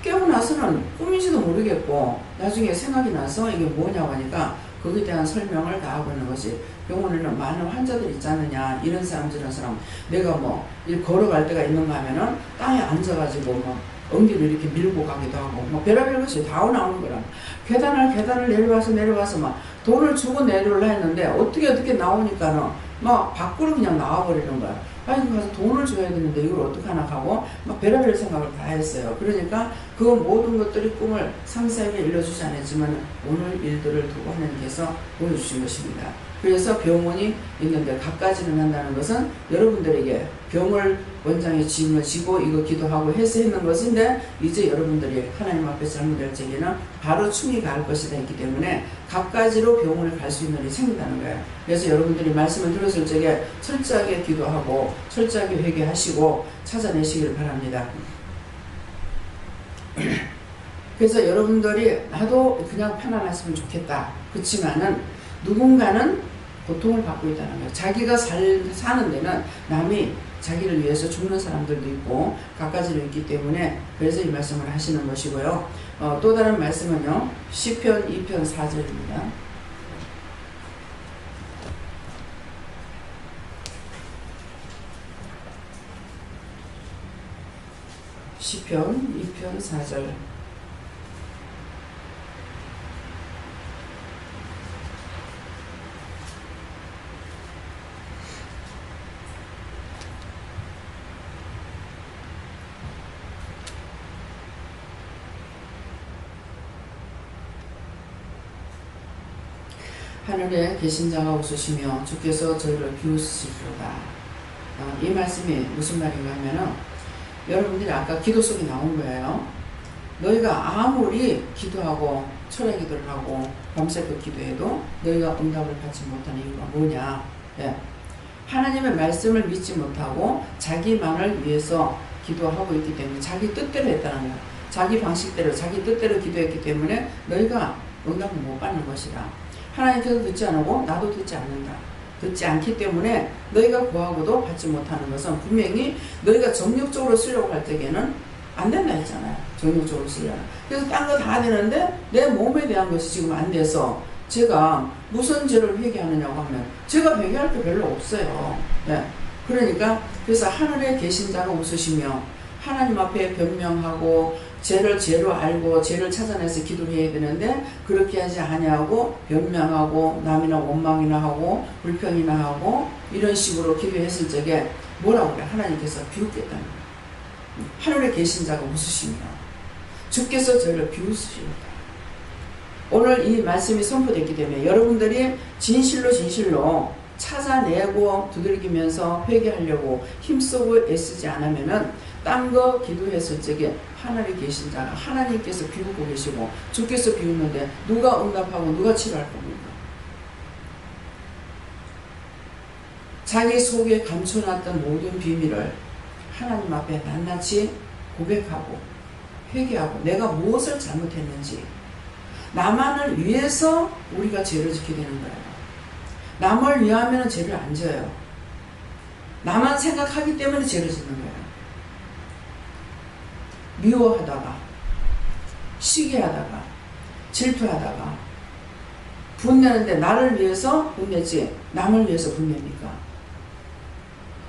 깨고 나서는 꿈인지도 모르겠고 나중에 생각이 나서 이게 뭐냐고 하니까 거기에 대한 설명을 다 하고 있는 것이 병원에는 많은 환자들 있지 않느냐 이런 사람 저런 사람 내가 뭐 걸어갈 때가 있는가 하면은 땅에 앉아가지고 뭐 엉덩이를 이렇게 밀고 가기도 하고 뭐 별의별 것이 다 나오는 거라. 계단을 내려와서 막 돈을 주고 내려올라 했는데 어떻게 나오니까는 막 밖으로 그냥 나와버리는 거야. 아니 가서 돈을 줘야 되는데 이걸 어떡하나 하고 막 별의별 생각을 다 했어요. 그러니까 그 모든 것들이 꿈을 상세하게 일러주지 않았지만 오늘 일들을 두고 하나님께서 보여주신 것입니다. 그래서 병원이 있는데 갖가지는 한다는 것은 여러분들에게 병을 원장의 짐을 지고 이거 기도하고 해서 했는 것인데 이제 여러분들이 하나님 앞에서 잘못될 적에는 바로 충이 갈 것이다 했기 때문에 갖가지로 병원을 갈 수 있는 일이 생긴다는 거예요. 그래서 여러분들이 말씀을 들었을 적에 철저하게 기도하고 철저하게 회개하시고 찾아내시기를 바랍니다. 그래서 여러분들이 나도 그냥 편안했으면 좋겠다. 그렇지만은 누군가는 고통을 받고 있다는 거예요. 자기가 사는 데는 남이 자기를 위해서 죽는 사람들도 있고 갖가지로 있기 때문에 그래서 이 말씀을 하시는 것이고요. 또 다른 말씀은요. 시편 2편 4절입니다. 시편 2편 4절. 하늘에 계신 자가 웃으시며 주께서 저희를 비웃으시리로다. 이 말씀이 무슨 말인가 하면은 여러분들이 아까 기도 속에 나온 거예요. 너희가 아무리 기도하고 철야 기도를 하고 밤새고 기도해도 너희가 응답을 받지 못하는 이유가 뭐냐. 예. 하나님의 말씀을 믿지 못하고 자기만을 위해서 기도하고 있기 때문에 자기 뜻대로 했다는 거야. 자기 방식대로 자기 뜻대로 기도했기 때문에 너희가 응답을 못 받는 것이다. 하나님께서 듣지 않고 나도 듣지 않는다. 듣지 않기 때문에 너희가 구하고도 받지 못하는 것은 분명히 너희가 정력적으로 쓰려고 할 때에는 안 된다 했잖아요. 정력적으로 쓰려면. 그래서 딴 거 다 되는데 내 몸에 대한 것이 지금 안 돼서 제가 무슨 죄를 회개하느냐고 하면 제가 회개할 게 별로 없어요. 네. 그러니까 그래서 하늘에 계신 자가 웃으시며 하나님 앞에 변명하고 죄를 죄로 알고 죄를 찾아내서 기도를 해야 되는데 그렇게 하지 아니하고 변명하고 남이나 원망이나 하고 불평이나 하고 이런 식으로 기도했을 적에 뭐라고 그래? 하나님께서 비웃겠다는 거예요. 하늘에 계신 자가 웃으시며 주께서 저희를 비웃으시리로다. 오늘 이 말씀이 선포됐기 때문에 여러분들이 진실로 찾아내고 두들기면서 회개하려고 힘쓰고 애쓰지 않으면은 딴 거 기도했을 적에 하늘에 계신 자가 하나님께서 비웃고 계시고 주께서 비웃는데 누가 응답하고 누가 치료할 겁니까? 자기 속에 감춰놨던 모든 비밀을 하나님 앞에 낱낱이 고백하고 회개하고 내가 무엇을 잘못했는지 나만을 위해서 우리가 죄를 짓게 되는 거예요. 남을 위하면 죄를 안 져요. 나만 생각하기 때문에 죄를 짓는 거예요. 미워하다가 시기하다가 질투하다가 분내는데 나를 위해서 분내지 남을 위해서 분냅니까?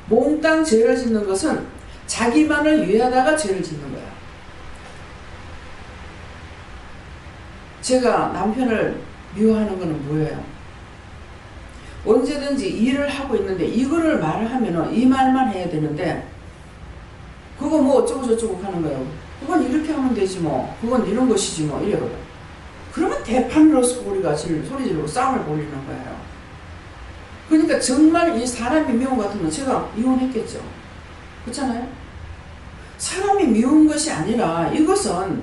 몽땅 죄를 짓는 것은 자기만을 위하다가 죄를 짓는 거야. 제가 남편을 미워하는 것은 뭐예요? 언제든지 일을 하고 있는데 이거를 말을 하면은 이 말만 해야 되는데 그거 뭐 어쩌고 저쩌고 하는 거예요. 그건 이렇게 하면 되지 뭐. 그건 이런 것이지 뭐. 이래거든. 그러면 대판으로서 우리가 소리 지르고 싸움을 벌이는 거예요. 그러니까 정말 이 사람이 미운 것 같으면 제가 이혼했겠죠. 그렇잖아요? 사람이 미운 것이 아니라 이것은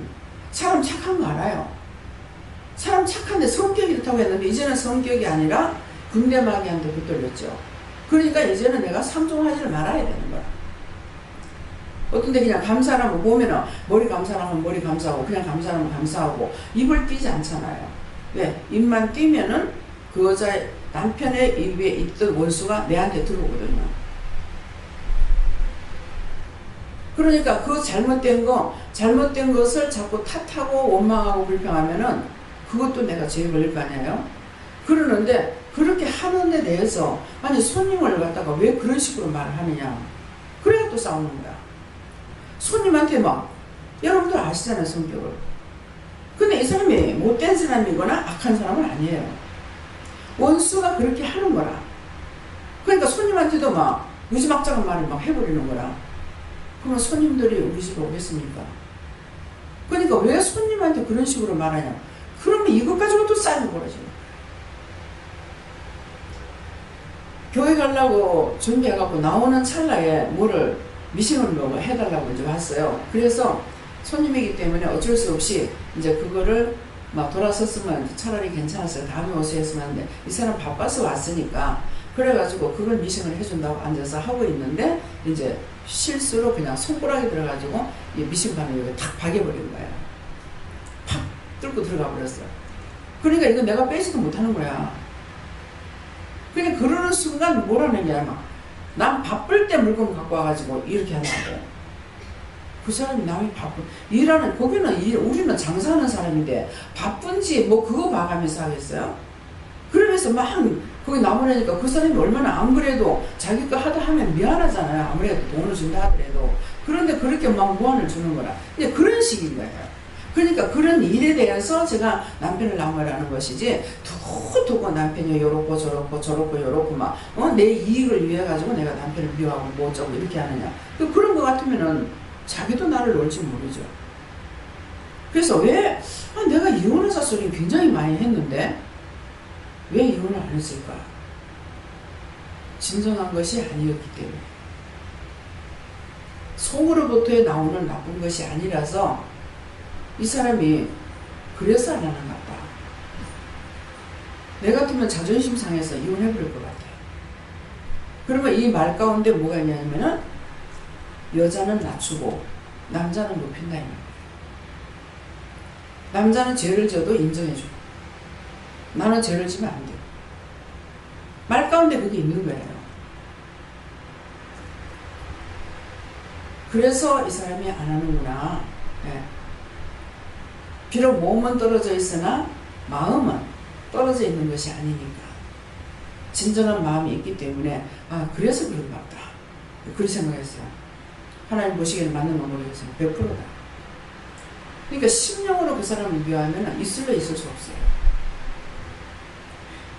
사람 착한 거 알아요. 사람 착한데 성격이 좋다고 했는데 이제는 성격이 아니라 군대마귀한테 붙들렸죠. 그러니까 이제는 내가 상종하지를 말아야 되는 거야. 어떤데 그냥 감사하면 보면은 머리 감사하면 머리 감사하고 그냥 감사하면 감사하고 입을 띄지 않잖아요. 왜? 입만 띄면은 그 여자의 남편의 입에 있던 원수가 내한테 들어오거든요. 그러니까 그 잘못된 것을 자꾸 탓하고 원망하고 불평하면은 그것도 내가 죄에 걸릴 거 아니에요? 그러는데 그렇게 하는 데 대해서 아니 손님을 갖다가 왜 그런 식으로 말을 하느냐. 그래야 또 싸우는 거야. 손님한테 막 여러분들 아시잖아요 성격을. 근데 이 사람이 못된 사람이거나 악한 사람은 아니에요. 원수가 그렇게 하는 거라. 그러니까 손님한테도 막 무지막지한 말을 막 해버리는 거야. 그러면 손님들이 우리 집에 오겠습니까? 그러니까 왜 손님한테 그런 식으로 말하냐. 그러면 이것 가지고 또 싸움이 벌어지는 거야. 교회 가려고 준비해갖고 나오는 찰나에 뭐를 미싱을 뭐 해달라고 이제 왔어요. 그래서 손님이기 때문에 어쩔 수 없이 이제 그거를 막 돌아섰으면 차라리 괜찮았어요. 다음에 오세요 했으면 하는데 이 사람 바빠서 왔으니까 그래가지고 그걸 미싱을 해준다고 앉아서 하고 있는데 이제 실수로 그냥 손가락이 들어가지고 이 미싱판을 여기 탁 박여버린 거예요. 팍 뚫고 들어가 버렸어요. 그러니까 이거 내가 빼지도 못하는 거야. 그냥 그러는 순간 뭐라는 게 막 난 바쁠 때 물건 갖고 와가지고 이렇게 한다고. 그 사람이 남이 바쁜 일하는 거기는 우리는 장사하는 사람인데 바쁜지 뭐 그거 봐가면서 하겠어요? 그러면서 막 거기 나무라니까 그 사람이 얼마나 안 그래도 자기 거 하다 하면 미안하잖아요. 아무래도 돈을 준다 하더라도. 그런데 그렇게 막 무안을 주는 거라. 이제 그런 식인 거예요. 그러니까 그런 일에 대해서 제가 남편을 나무라는 것이지 두고 남편이 요렇고 저렇고 요렇고 막 내 이익을 위해 가지고 내가 남편을 미워하고 뭐 어쩌고 이렇게 하느냐. 그런 거 같으면은 자기도 나를 놀지 모르죠. 그래서 왜 내가 이혼하자 소리 굉장히 많이 했는데 왜 이혼을 안 했을까? 진정한 것이 아니었기 때문에 속으로부터 나오는 나쁜 것이 아니라서 이 사람이 그래서 안 하는 것 같다. 내 같으면 자존심 상해서 이혼해버릴 것 같아요. 그러면 이 말 가운데 뭐가 있냐면은 여자는 낮추고 남자는 높인다. 남자는 죄를 져도 인정해주고 나는 죄를 지면 안 돼요. 말 가운데 그게 있는 거예요. 그래서 이 사람이 안 하는구나. 네. 비록 몸은 떨어져 있으나 마음은 떨어져 있는 것이 아니니까. 진정한 마음이 있기 때문에 그래서 그런가 보다. 그렇게 생각했어요. 하나님 보시기에는 맞는 건 모르겠어요. 100%다. 그러니까 심령으로 그 사람을 미워하면 있을 수 없어요.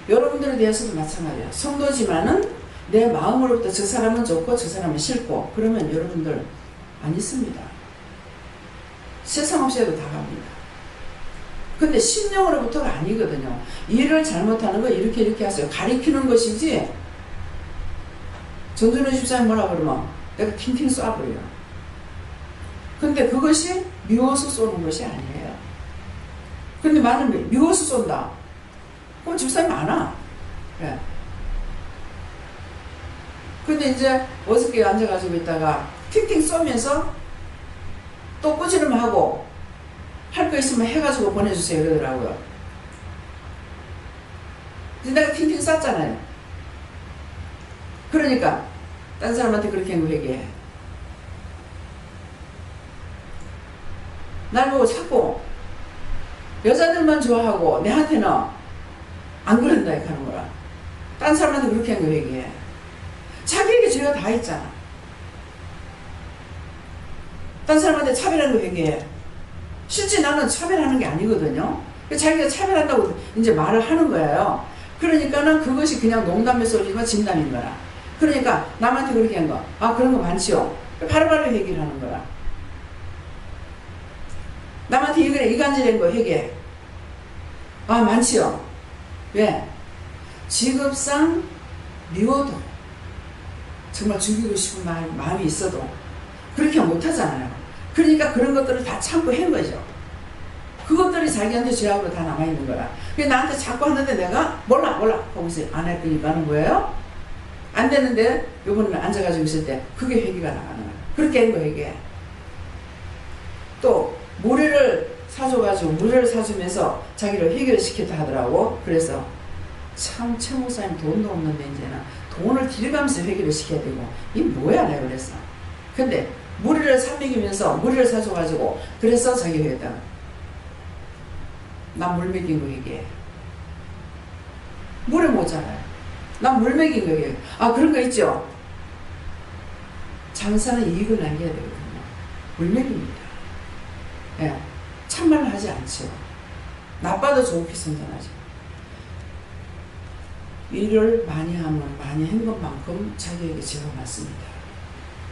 여러분들에 대해서도 마찬가지예요. 성도지만은 내 마음으로부터 저 사람은 좋고 저 사람은 싫고 그러면 여러분들 안 있습니다. 세상 없이 해도 다 갑니다. 근데 심령으로부터가 아니거든요. 일을 잘못하는 거 이렇게 하세요. 가리키는 것이지. 전준호 집사님 뭐라 그러면 내가 팅팅 쏴버려요. 근데 그것이 미워서 쏘는 것이 아니에요. 근데 나는 미워서 쏜다. 그럼 집사님 안 와. 네. 근데 이제 어저께 앉아가지고 있다가 팅팅 쏘면서 또 꾸지름하고 할 거 있으면 해가지고 보내주세요 이러더라고요. 근데 내가 팅팅 쐈잖아요. 그러니까 딴 사람한테 그렇게 한 거 얘기해. 날 보고 자꾸 여자들만 좋아하고 내한테는 안 그런다 이렇게 하는 거라. 딴 사람한테 그렇게 한 거 얘기해. 자기에게 죄가 다 있잖아. 딴 사람한테 차별하는 거 얘기해. 실제 나는 차별하는 게 아니거든요. 자기가 차별한다고 이제 말을 하는 거예요. 그러니까는 그것이 그냥 농담의 소리지만 진담인 거라. 그러니까 남한테 그렇게 한 거. 그런 거 많지요. 바로바로 얘기를 하는 거라. 남한테 이간질한 거 얘기해. 많지요. 왜? 직업상 미워도 정말 죽이고 싶은 마음이 있어도 그렇게 못하잖아요. 그러니까 그런 것들을 다 참고 한 거죠. 그것들이 자기한테 죄악으로 다 남아있는 거라. 그래서 나한테 자꾸 하는데 내가 몰라 하고서 안 할 거니까 하는 거예요. 안 되는데 요번에 앉아가지고 있을 때 그게 회개가 나가는 거야. 그렇게 한 거 회개. 또 물회를 사줘가지고 물회를 사주면서 자기를 해결시켰다 하더라고. 그래서 참 최 목사님 돈도 없는데 이제는 돈을 들여가면서 해결을 시켜야 되고 이 뭐야 내가 그랬어. 근데 물회를 사먹이면서 물회를 사줘가지고 그래서 자기 회다. 난 물 먹인 거 얘기해. 물에 못잖아요. 난 물 먹인 거 얘기해. 그런 거 있죠. 장사는 이익을 남겨야 되거든요. 물 먹입니다. 예. 참말을 하지 않죠. 나빠도 좋게 선전하죠. 일을 많이 하면 많이 한 것만큼 자기에게 죄가 많습니다.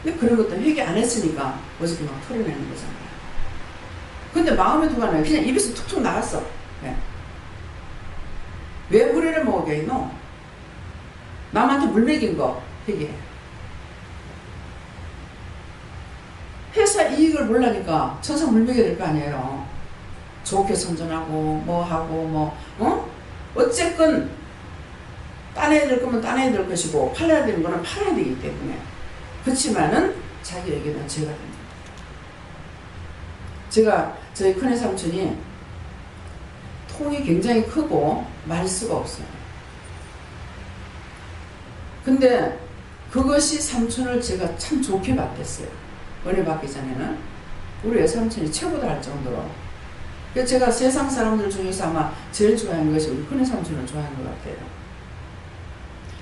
근데 그런 것도 회개 안 했으니까 어저께 막 털어내는 거잖아요. 근데 마음에 두가 나요. 그냥 입에서 툭툭 나갔어. 네. 왜 물회를 먹게 했노? 남한테 물 먹인 거 회개해. 회사 이익을 보려니까 천상 물 먹여야 될 거 아니에요. 좋게 선전하고 뭐 하고 뭐 어쨌건 따내야 될 거면 따내야 될 것이고 팔아야 되는 거는 팔아야 되기 때문에. 그렇지만은 자기에게는 죄가 됩니다. 제가 저희 큰애 삼촌이 통이 굉장히 크고 말 수가 없어요. 근데 그것이 삼촌을 제가 참 좋게 봤댔어요. 은혜 받기 전에는 우리 외삼촌이 최고다 할 정도로. 그래서 제가 세상 사람들 중에서 아마 제일 좋아하는 것이 우리 큰애 삼촌을 좋아하는 것 같아요.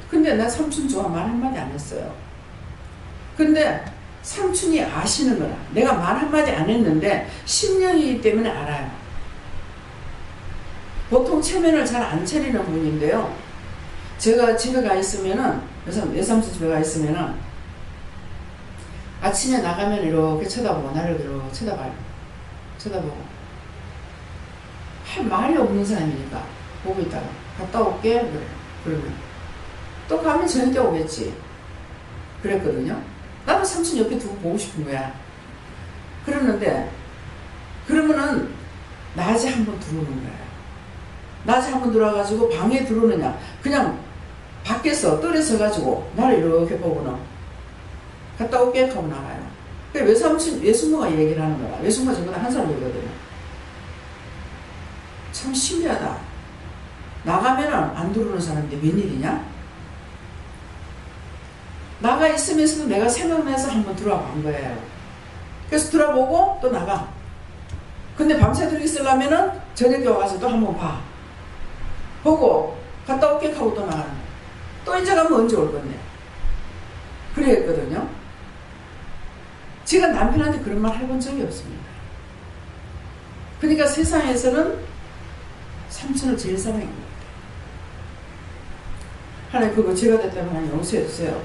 근데 나 삼촌 좋아 말 한마디 안 했어요. 근데 삼촌이 아시는 거야. 내가 말 한마디 안 했는데 10년이기 때문에 알아요. 보통 체면을 잘 안 차리는 분인데요. 제가 집에 가 있으면은, 외삼촌 집에 가 있으면은, 아침에 나가면 이렇게 쳐다보고, 나를 이렇게 쳐다봐요. 쳐다보고. 할 말이 없는 사람이니까, 보고 있다가, 갔다 올게. 그래요. 그러면. 또 가면 저녁 때 오겠지. 그랬거든요. 나도 삼촌 옆에 두고 보고 싶은 거야. 그러는데, 그러면은, 낮에 한번 들어오는 거야. 낮에 한번 들어와가지고 방에 들어오느냐. 그냥 밖에서 뜰에 서가지고 나를 이렇게 보고는 갔다 올게 하고 나가요. 외삼촌, 외숙모가 얘기를 하는 거야. 외숙모가 저보다 한 살이거든요. 참 신기하다. 나가면은 안 들어오는 사람인데 웬일이냐? 나가 있으면서도 내가 생각나서 한번 들어와 본 거예요. 그래서 들어보고 또 나가. 근데 밤새도록 있으려면은 저녁에 와서 또 한번 봐. 보고 갔다 올게 하고 또 나가는 거야. 또 이제 가면 언제 올 건데. 그랬거든요. 제가 남편한테 그런 말 해본 적이 없습니다. 그러니까 세상에서는 삼촌을 제일 사랑한 것 같아요. 하나님 그거 제가 됐다면 하나님 용서해 주세요.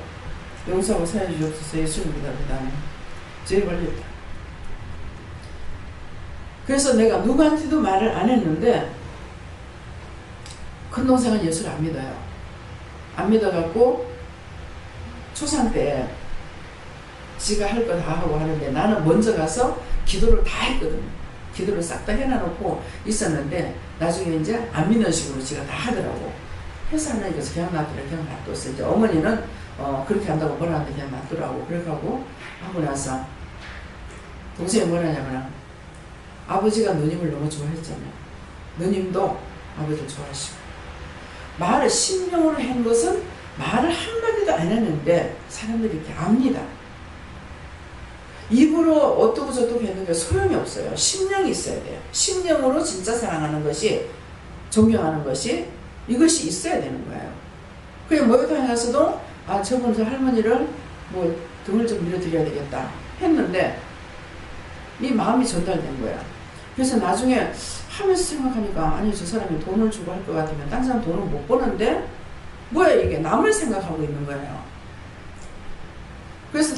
용서하고 사해 주옵소서. 예수님 기다리다. 죄 걸렸다. 그래서 내가 누구한테도 말을 안 했는데 큰 동생은 예수를 안 믿어요. 안 믿어갖고 초상 때 지가 할 거 다 하고 하는데 나는 먼저 가서 기도를 다 했거든요. 기도를 싹 다 해놔놓고 있었는데 나중에 이제 안 믿는 식으로 지가 다 하더라고. 해서 하나님께서 그냥 놔두라 그냥 놔뒀어. 이제 어머니는 그렇게 한다고 뭐라 하는데 그냥 놔두라고. 그렇게 하고 나서 동생이 뭐라냐면 아버지가 누님을 너무 좋아했잖아요. 누님도 아버지를 좋아하시고 말을 신명으로 한 것은 말을 한마디도 안 했는데 사람들이 이렇게 압니다. 입으로 어떻고 저떻고 했는데 소용이 없어요. 심령이 있어야 돼요. 심령으로 진짜 사랑하는 것이, 존경하는 것이, 이것이 있어야 되는 거예요. 그냥 목욕탕에 가서도 저분 저 할머니를 뭐 등을 좀 밀어드려야 되겠다 했는데 이 마음이 전달된 거야. 그래서 나중에 하면서 생각하니까 아니 저 사람이 돈을 주고 할 것 같으면 딴 사람 돈을 못 버는데 뭐야 이게 남을 생각하고 있는 거예요. 그래서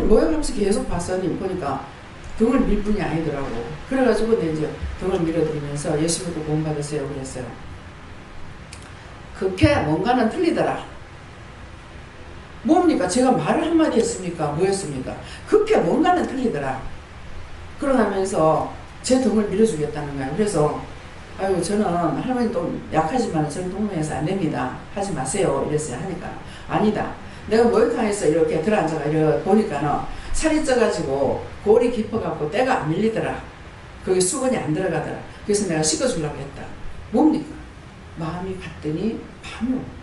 모욕하면서 계속 봤더니 보니까 등을 밀 뿐이 아니더라고. 그래가지고 내 이제 등을 밀어드리면서 예수 믿고 구원 받으세요 그랬어요. 그렇게 뭔가는 틀리더라. 뭡니까? 제가 말을 한마디 했습니까? 뭐였습니까? 그렇게 뭔가는 틀리더라. 그러면서 제 등을 밀어주겠다는 거예요. 그래서 아이고 저는 할머니 좀 약하지만 저는 동네에서 안 됩니다. 하지 마세요. 이랬어요. 하니까 아니다. 내가 목욕탕에서 이렇게 들어앉아가 이렇게 보니까는 살이 쪄가지고 골이 깊어갖고 때가 안 밀리더라. 거기 수건이 안 들어가더라. 그래서 내가 씻어주려고 했다. 뭡니까? 마음이 갔더니 밤이 오는 거예요.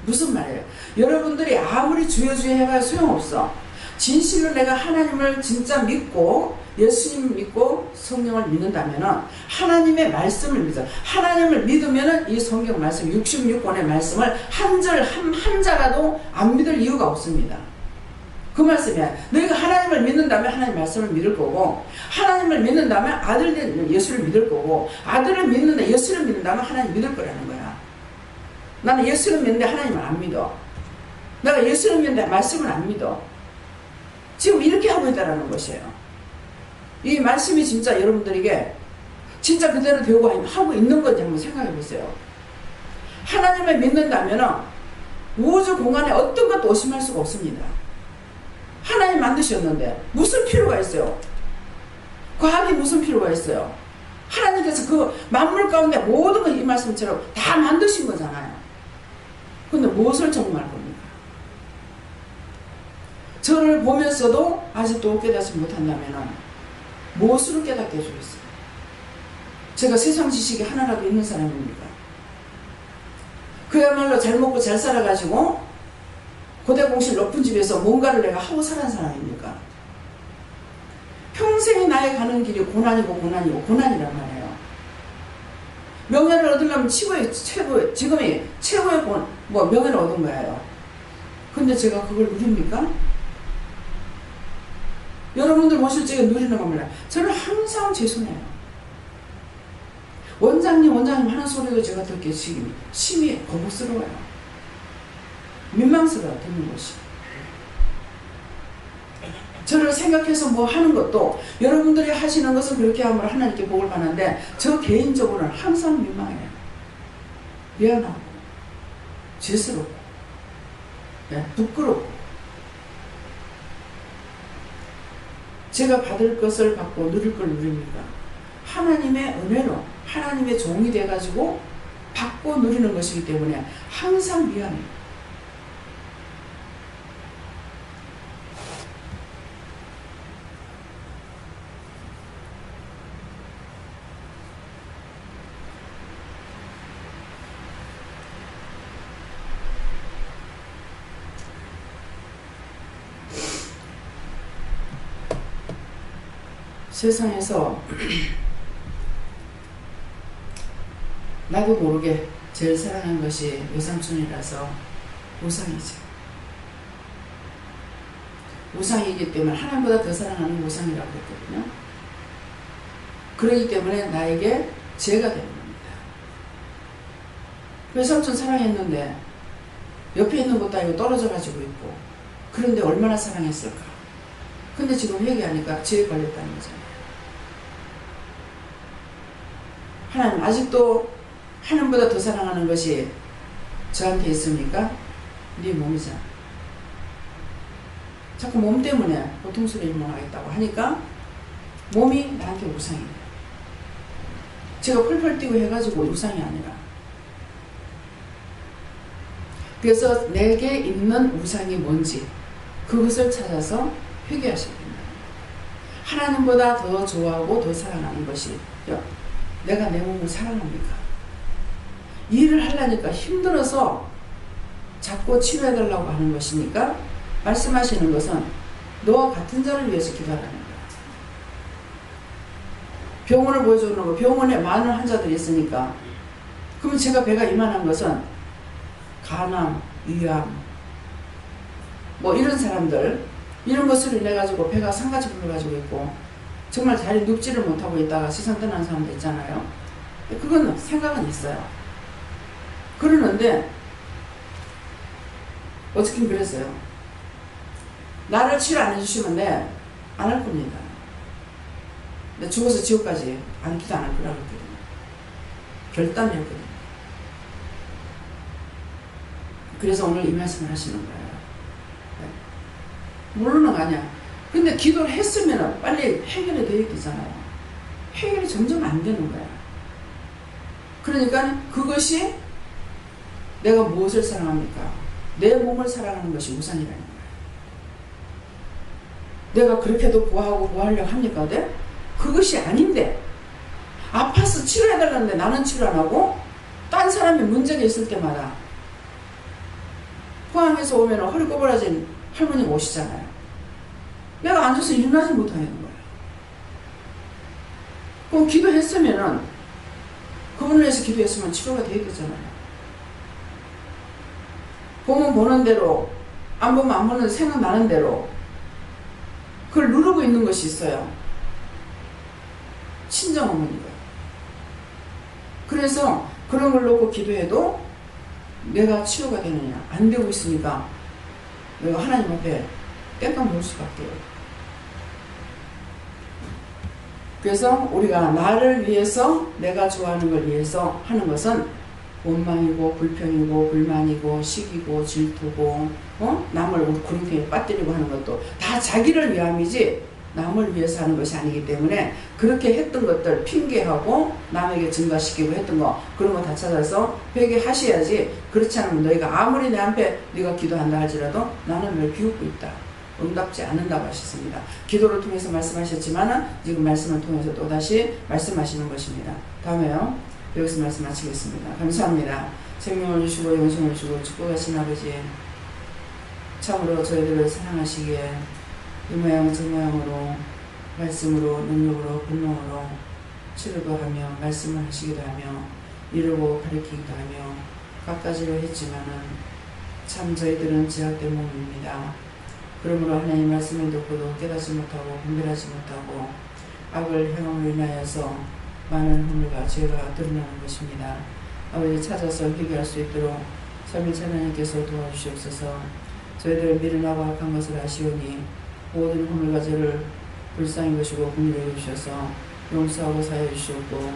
무슨 말이에요? 여러분들이 아무리 주여 해봐야 소용없어. 진실로 내가 하나님을 진짜 믿고 예수님 믿고 성경을 믿는다면 하나님의 말씀을 믿어. 하나님을 믿으면 이 성경 말씀 66권의 말씀을 한 절 한 자라도 안 믿을 이유가 없습니다. 그 말씀이야. 너희가 하나님을 믿는다면 하나님 말씀을 믿을 거고 하나님을 믿는다면 아들 예수를 믿을 거고 아들을 믿는다 예수를 믿는다면 하나님 믿을 거라는 거야. 나는 예수를 믿는데 하나님을 안 믿어. 내가 예수를 믿는데 말씀을 안 믿어. 지금 이렇게 하고 있다는 것이에요. 이 말씀이 진짜 여러분들에게 진짜 그대로 되고 하고 있는 건지 한번 생각해 보세요. 하나님을 믿는다면 우주 공간에 어떤 것도 의심할 수가 없습니다. 하나님 만드셨는데 무슨 필요가 있어요? 과학이 무슨 필요가 있어요? 하나님께서 그 만물 가운데 모든 걸 이 말씀처럼 다 만드신 거잖아요. 근데 무엇을 적용할 겁니까? 저를 보면서도 아직도 깨닫지 못한다면 무엇으로 깨닫게 해주겠어요? 제가 세상 지식이 하나라도 있는 사람입니까? 그야말로 잘 먹고 잘 살아가지고 고대 공실 높은 집에서 뭔가를 내가 하고 살아난 사람입니까? 평생이 나의 가는 길이 고난이고 고난이란 말이에요. 명예를 얻으려면 지금이 최고의 명예를 얻은 거예요. 근데 제가 그걸 누립니까? 여러분들 모실 적에 누리는 건 몰라요. 저는 항상 죄송해요. 원장님 하는 소리도 제가 듣기에 지금 심히 거북스러워요. 민망스러워 듣는 것이. 저를 생각해서 뭐 하는 것도 여러분들이 하시는 것은 그렇게 하면 하나님께 복을 받는데 저 개인적으로는 항상 민망해요. 미안하고 죄스럽고 부끄럽고 제가 받을 것을 받고 누릴 걸 누립니까? 하나님의 은혜로 하나님의 종이 돼가지고 받고 누리는 것이기 때문에 항상 미안해요. 세상에서 나도 모르게 제일 사랑하는 것이 외삼촌이라서 우상이죠. 우상이기 때문에 하나님보다 더 사랑하는 우상이라고 했거든요. 그러기 때문에 나에게 죄가 되는 겁니다. 외삼촌 사랑했는데 옆에 있는 것도 아니고 떨어져 가지고 있고 그런데 얼마나 사랑했을까. 근데 지금 회개하니까 죄에 걸렸다는 거잖아요. 하나님 아직도 하나님보다 더 사랑하는 것이 저한테 있습니까? 네 몸이잖아. 자꾸 몸 때문에 고통스러운 일만 하겠다고 하니까 몸이 나한테 우상이에요. 제가 펄펄 뛰고 해가지고 우상이 아니라. 그래서 내게 있는 우상이 뭔지 그것을 찾아서 회개하셔야 됩니다. 하나님보다 더 좋아하고 더 사랑하는 것이 내가 내 몸을 사랑합니까? 일을 하려니까 힘들어서 자꾸 치료해달라고 하는 것이니까 말씀하시는 것은 너와 같은 자를 위해서 기도하라는 거야. 병원을 보여주는 거, 병원에 많은 환자들이 있으니까 그러면 제가 배가 이만한 것은 간암, 위암 뭐 이런 사람들 이런 것으로 인해 가지고 배가 상가지 불러가지고 있고 정말 자리 눕지를 못하고 있다가 세상 떠나는 사람도 있잖아요. 그건 생각은 있어요. 그러는데 어떻게 그랬어요? 나를 치료 안 해주시면 안 할 겁니다. 내 죽어서 지옥까지 기도 안 할 거라고 했거든요. 결단이었거든요. 그래서 오늘 이 말씀을 하시는 거예요. 모르는 거 아니야. 근데 기도를 했으면 빨리 해결이 되어야 되잖아요. 해결이 점점 안 되는 거야. 그러니까 그것이 내가 무엇을 사랑합니까? 내 몸을 사랑하는 것이 우상이라는 거야. 내가 그렇게도 구하려고 합니까? 네? 그것이 아닌데 아파서 치료해달라는데 나는 치료 안 하고 딴 사람이 문제가 있을 때마다 포항에서 오면 허리 꼬부라진 할머니가 오시잖아요. 내가 앉아서 일어나지 못하는 거예요. 그럼 기도했으면은 그분을 위해서 기도했으면 치료가 되겠잖아요. 보면 보는 대로 안 보면 안 보는 생각나는 대로 그걸 누르고 있는 것이 있어요. 친정어머니가. 그래서 그런 걸 놓고 기도해도 내가 치료가 되느냐 안 되고 있으니까 내가 하나님 앞에 땡깡 놓을 수밖에 없어요. 그래서 우리가 나를 위해서 내가 좋아하는 걸 위해서 하는 것은 원망이고 불평이고 불만이고 시기고 질투고 남을 구름핑에 빠뜨리고 하는 것도 다 자기를 위함이지 남을 위해서 하는 것이 아니기 때문에 그렇게 했던 것들 핑계하고 남에게 증가시키고 했던 거 그런 거 다 찾아서 회개하셔야지. 그렇지 않으면 너희가 아무리 내 앞에 네가 기도한다 할지라도 나는 널 비웃고 있다. 응답지 않는다고 하셨습니다. 기도를 통해서 말씀하셨지만은 지금 말씀을 통해서 또다시 말씀하시는 것입니다. 다음에요. 여기서 말씀 마치겠습니다. 감사합니다. 생명을 주시고 영생을 주고 축복하신 아버지, 참으로 저희들을 사랑하시기에 이 모양 저 모양으로 말씀으로 능력으로 분노로 치료도 하며 말씀을 하시기도 하며 이루고 가르치기도 하며 갖가지로 했지만은 참 저희들은 제약된 몸입니다. 그러므로 하나님 말씀을 듣고도 깨닫지 못하고 분별하지 못하고 악을 행함으로 인하여서 많은 허물과 죄가 드러나는 것입니다. 아버지 찾아서 회개할 수 있도록 삼위일체 하나님께서 도와주시옵소서. 저희들 미련하고 악한 것을 아시오니 모든 허물과 죄를 불쌍히 보시고 긍휼히 여기셔서 용서하고 사하여 주시옵고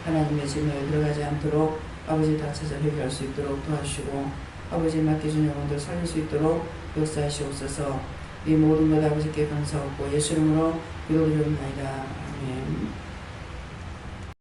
하나님의 진노에 들어가지 않도록 아버지 다 찾아 회개할 수 있도록 도와주시고 아버지 맡겨준 영혼들 살릴 수 있도록 역사하시옵소서. 이 모든 것 아버지께 감사하고 예수 이름으로 기도드리옵나이다.